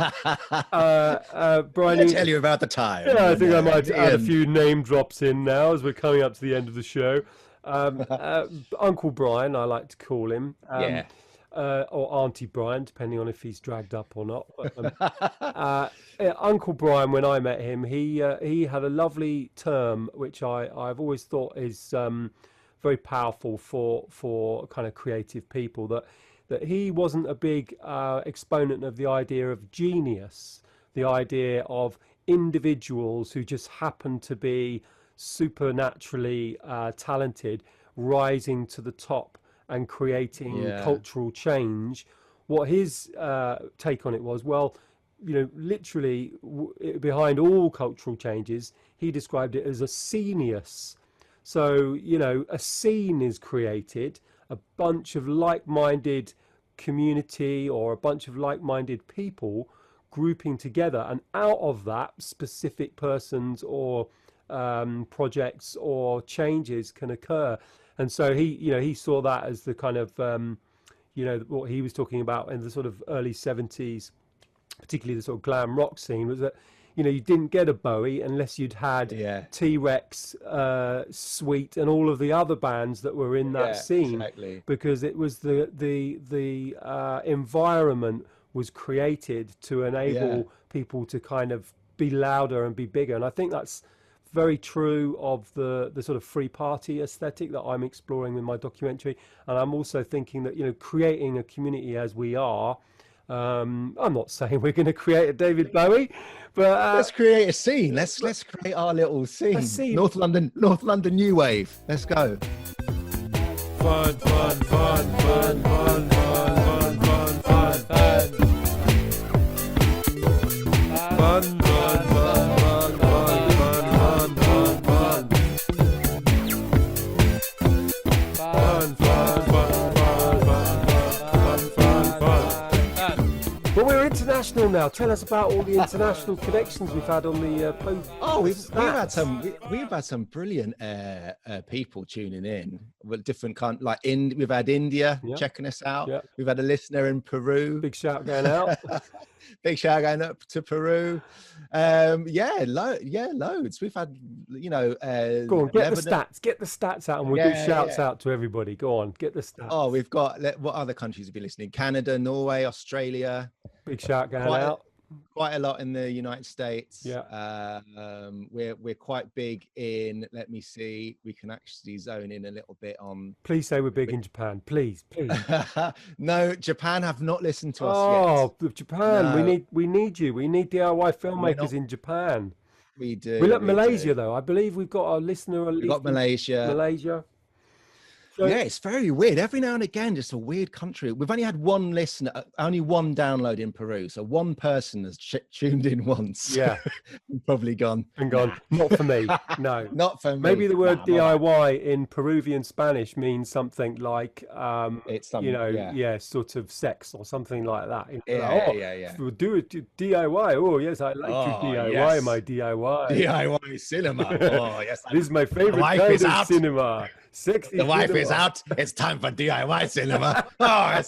I'll tell you about the time. Yeah, I think I might add a few name drops in now as we're coming up to the end of the show. Uncle Brian, I like to call him. Or Auntie Brian, depending on if he's dragged up or not. Uncle Brian, when I met him, he had a lovely term which I've always thought is very powerful for kind of creative people, that he wasn't a big exponent of the idea of genius, the idea of individuals who just happen to be supernaturally talented rising to the top and creating cultural change. What his take on it was, well, literally behind all cultural changes, he described it as a scenius. So, a scene is created, a bunch of like-minded community or a bunch of like-minded people grouping together, and out of that, specific persons or projects or changes can occur. And so he saw that as the kind of, what he was talking about in the sort of early 70s, particularly the sort of glam rock scene, was that, you didn't get a Bowie unless you'd had T-Rex, Sweet, and all of the other bands that were in that scene. Exactly. Because it was the environment was created to enable people to kind of be louder and be bigger. And I think that's very true of the sort of free party aesthetic that I'm exploring with my documentary. And I'm also thinking that, creating a community as we are, I'm not saying we're going to create a David Bowie, but let's create a scene. Let's create our little scene. North London new wave. Let's go. Fun, fun, fun, fun, fun, fun, fun, fun, fun, fun. Fun, fun, fun. But we're international international now. Tell us about all the international connections we've had on the post. Oh, we've had some brilliant people tuning in with different we've had India checking us out. Yeah. We've had a listener in Peru. Big shout going out. Big shout going up to Peru. Loads. We've had, Go on, get the stats out, and we'll do shouts out to everybody. Go on, get the stats. Oh, we've got, what other countries have been listening? Canada, Norway, Australia. Big shout going out. Quite a lot in the United States. Yeah. We're quite big in, let me see, we can actually zone in a little bit on. Please say we're big in Japan. Please. No, Japan have not listened to us yet. Oh, Japan, no. we need you. We need DIY filmmakers in Japan. We do. We look Malaysia though. I believe we've got a listener. We've got Malaysia. So, yeah, it's very weird. Every now and again, just a weird country. We've only had one listener, only one download in Peru. So one person has tuned in once. Yeah. Probably gone. And gone, not for me. No. Not for me. Maybe the word DIY in Peruvian Spanish means something like, it's something, sort of sex or something like that. We'll do it DIY. Oh, yes, I like to DIY my DIY. DIY cinema. Oh, yes. This is my favorite kind of cinema. Sexy. The wife is out. It's time for DIY cinema. Oh,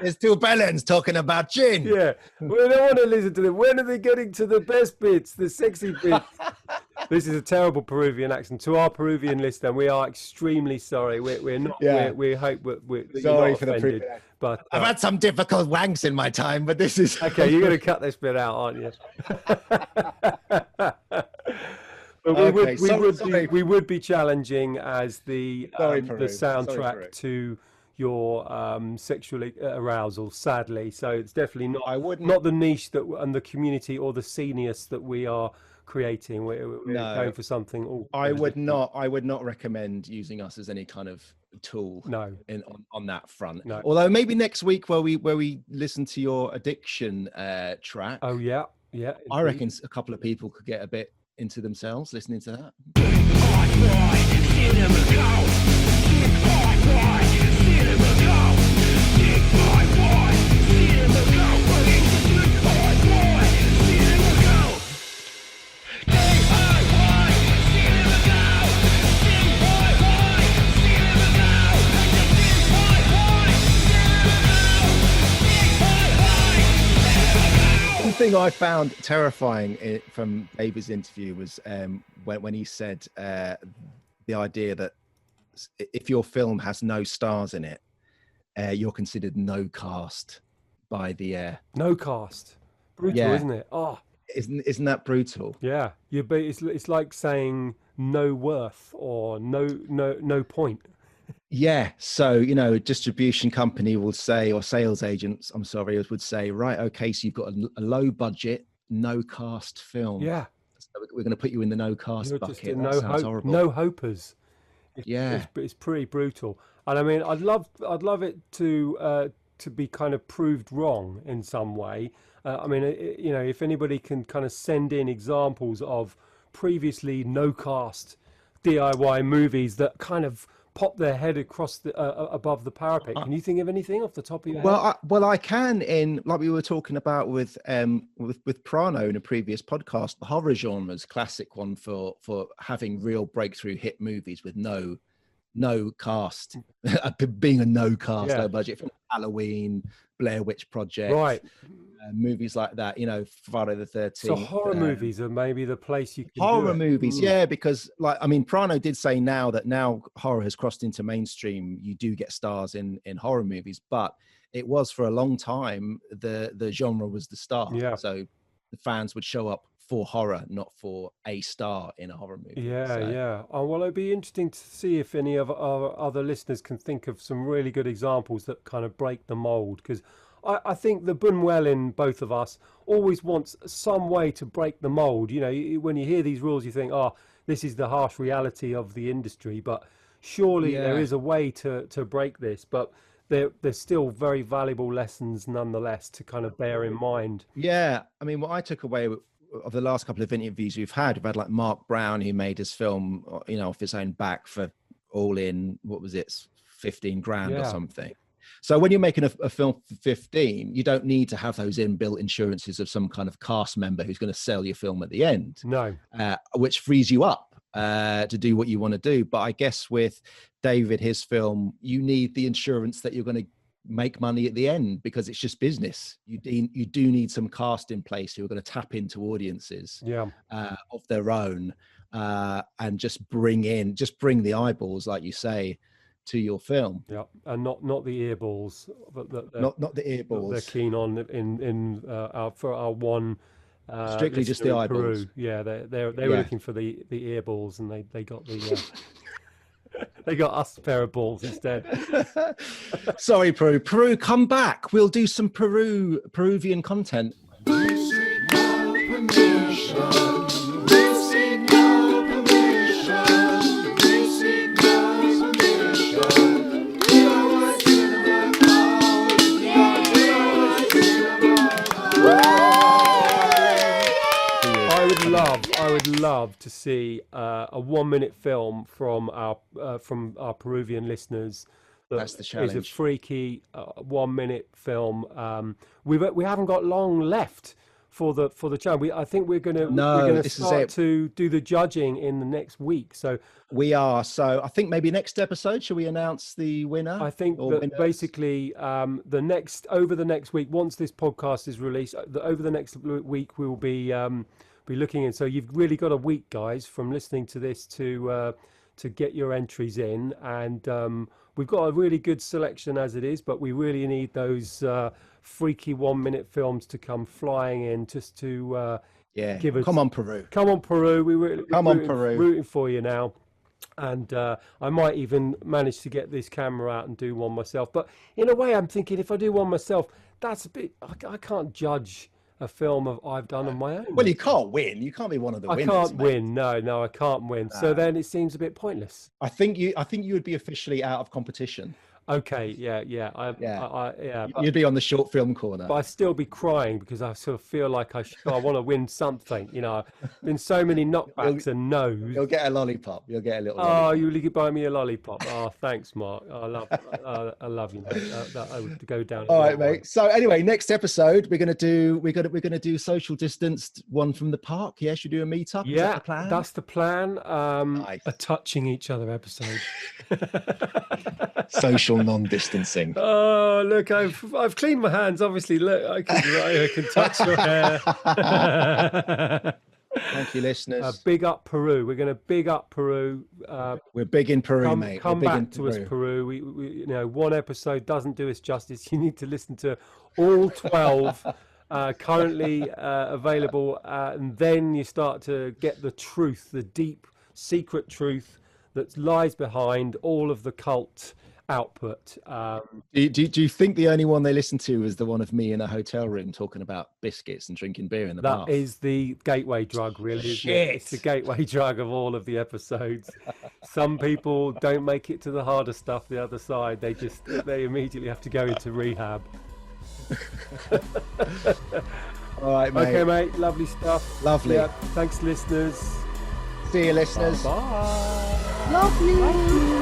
it's two bellends talking about gin. Yeah. We don't want to listen to them. When are they getting to the best bits, the sexy bits? This is a terrible Peruvian accent. To our Peruvian listener, we are extremely sorry. We're not. Yeah. We hope we're sorry for offended, the but I've had some difficult wanks in my time, but this is okay. You're going to cut this bit out, aren't you? But we would be challenging as the soundtrack to your sexual arousal, sadly. So it's definitely not the niche and the community or the seniors that we are creating. We're going for something. I would not recommend using us as any kind of tool. No, on that front. No. Although maybe next week where we listen to your addiction track. Oh yeah. I reckon a couple of people could get a bit into themselves listening to that. The thing I found terrifying from David's interview was when he said the idea that if your film has no stars in it, you're considered no cast by the no cast. Brutal, isn't it? Oh, isn't that brutal? Yeah, it's like saying no worth or no point. Yeah, so a distribution company will say, or sales agents, would say, right, okay, so you've got a low budget, no cast film. Yeah, so we're going to put you in the no cast bucket. That sounds horrible. No hopers. It's pretty brutal. And I mean, I'd love it to be kind of proved wrong in some way. I mean, if anybody can kind of send in examples of previously no cast DIY movies that kind of pop their head across above the parapet. Can you think of anything off the top of your head? Well, I can. In like we were talking about with Prano in a previous podcast, the horror genre's classic one for having real breakthrough hit movies with no cast, being a no cast, low budget film. Halloween, Blair Witch Project, right? Movies like that, Friday the 13th. So horror movies are maybe the place you can horror movies, because Prano did say now horror has crossed into mainstream. You do get stars in horror movies, but it was for a long time the genre was the star. Yeah. So the fans would show up for horror, not for a star in a horror movie. Yeah. Oh, well, it'd be interesting to see if any of our other listeners can think of some really good examples that kind of break the mold, because I think the Bunwell in both of us always wants some way to break the mold. When you hear these rules, you think, this is the harsh reality of the industry, but surely there is a way to break this. But there's still very valuable lessons nonetheless to kind of bear in mind. Yeah. I mean, what I took away of the last couple of interviews we've had like Mark Brown, who made his film, off his own back for all in, what was it, 15 grand or something. So when you're making a film for 15, you don't need to have those inbuilt insurances of some kind of cast member who's going to sell your film at the end. No. Which frees you up to do what you want to do. But I guess with David, his film, you need the insurance that you're going to make money at the end, because it's just business. You do need some cast in place who are going to tap into audiences of their own, and just bring the eyeballs, like you say, to your film. Yeah, and not the earballs, but not the earballs. They're keen on for our one. Strictly just the eyeballs. Peru. Yeah, they were looking for the earballs, and they got the. They got us a pair of balls instead. Sorry, Peru. Peru, come back. We'll do some Peruvian content. I would love to see a 1-minute film from our Peruvian listeners. That's the challenge. It's a freaky 1-minute film. We haven't got long left for the channel. I think we're gonna start to do the judging in the next week. So we are. So I think maybe next episode, shall we announce the winner? I think that basically over the next week, once this podcast is released, over the next week we will be looking in. So you've really got a week, guys, from listening to this to get your entries in, and we've got a really good selection as it is, but we really need those freaky 1-minute films to come flying in, just to give us. Come on, Peru. We're rooting for you now. And I might even manage to get this camera out and do one myself. But in a way, I'm thinking if I do one myself, that's a bit. I can't judge a film I've done on my own. Well, you can't win. You can't be one of the winners. I can't win. No, I can't win. So then it seems a bit pointless. I think you would be officially out of competition. Okay, yeah. You'd be on the short film corner. But I'd still be crying because I sort of feel like I want to win something. You know, been so many knockbacks and no's. You'll get a lollipop. You'll get a little. Oh, you could buy me a lollipop. Oh, thanks, Mark. I love you, mate. I would go down. All right, mate. So anyway, next episode we're gonna do social distanced one from the park. Yeah, should we do a meetup? Yeah, that's the plan. Nice. A touching each other episode. Social non-distancing. Oh, look, I've cleaned my hands. Obviously, look, I can touch your hair. Thank you, listeners. Big up Peru. We're going to big up Peru. We're big in Peru, mate. Come back to us, Peru. We one episode doesn't do us justice. You need to listen to all 12 currently available, and then you start to get the truth, the deep, secret truth that lies behind all of the cult output. Do you think the only one they listened to was the one of me in a hotel room talking about biscuits and drinking beer in the bath? That is the gateway drug, really, isn't it? It's the gateway drug of all of the episodes. Some people don't make it to the harder stuff, the other side. They immediately have to go into rehab. All right, mate. Okay, mate. Lovely stuff. Lovely. Yeah, thanks, listeners. See you, listeners. Bye. Love you. Love you.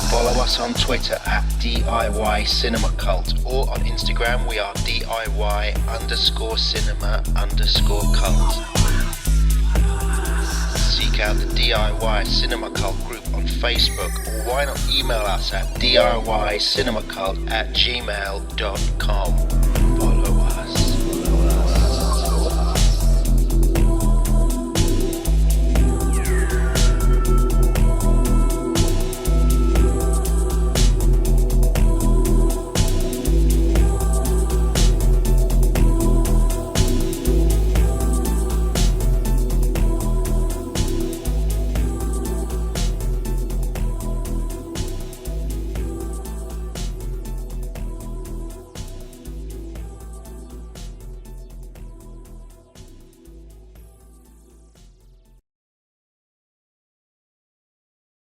Follow us on Twitter at DIY Cinema Cult, or on Instagram we are DIY_cinema_cult. Seek out the DIY Cinema Cult group on Facebook, or why not email us at DIYCinemaCult@gmail.com. Follow us.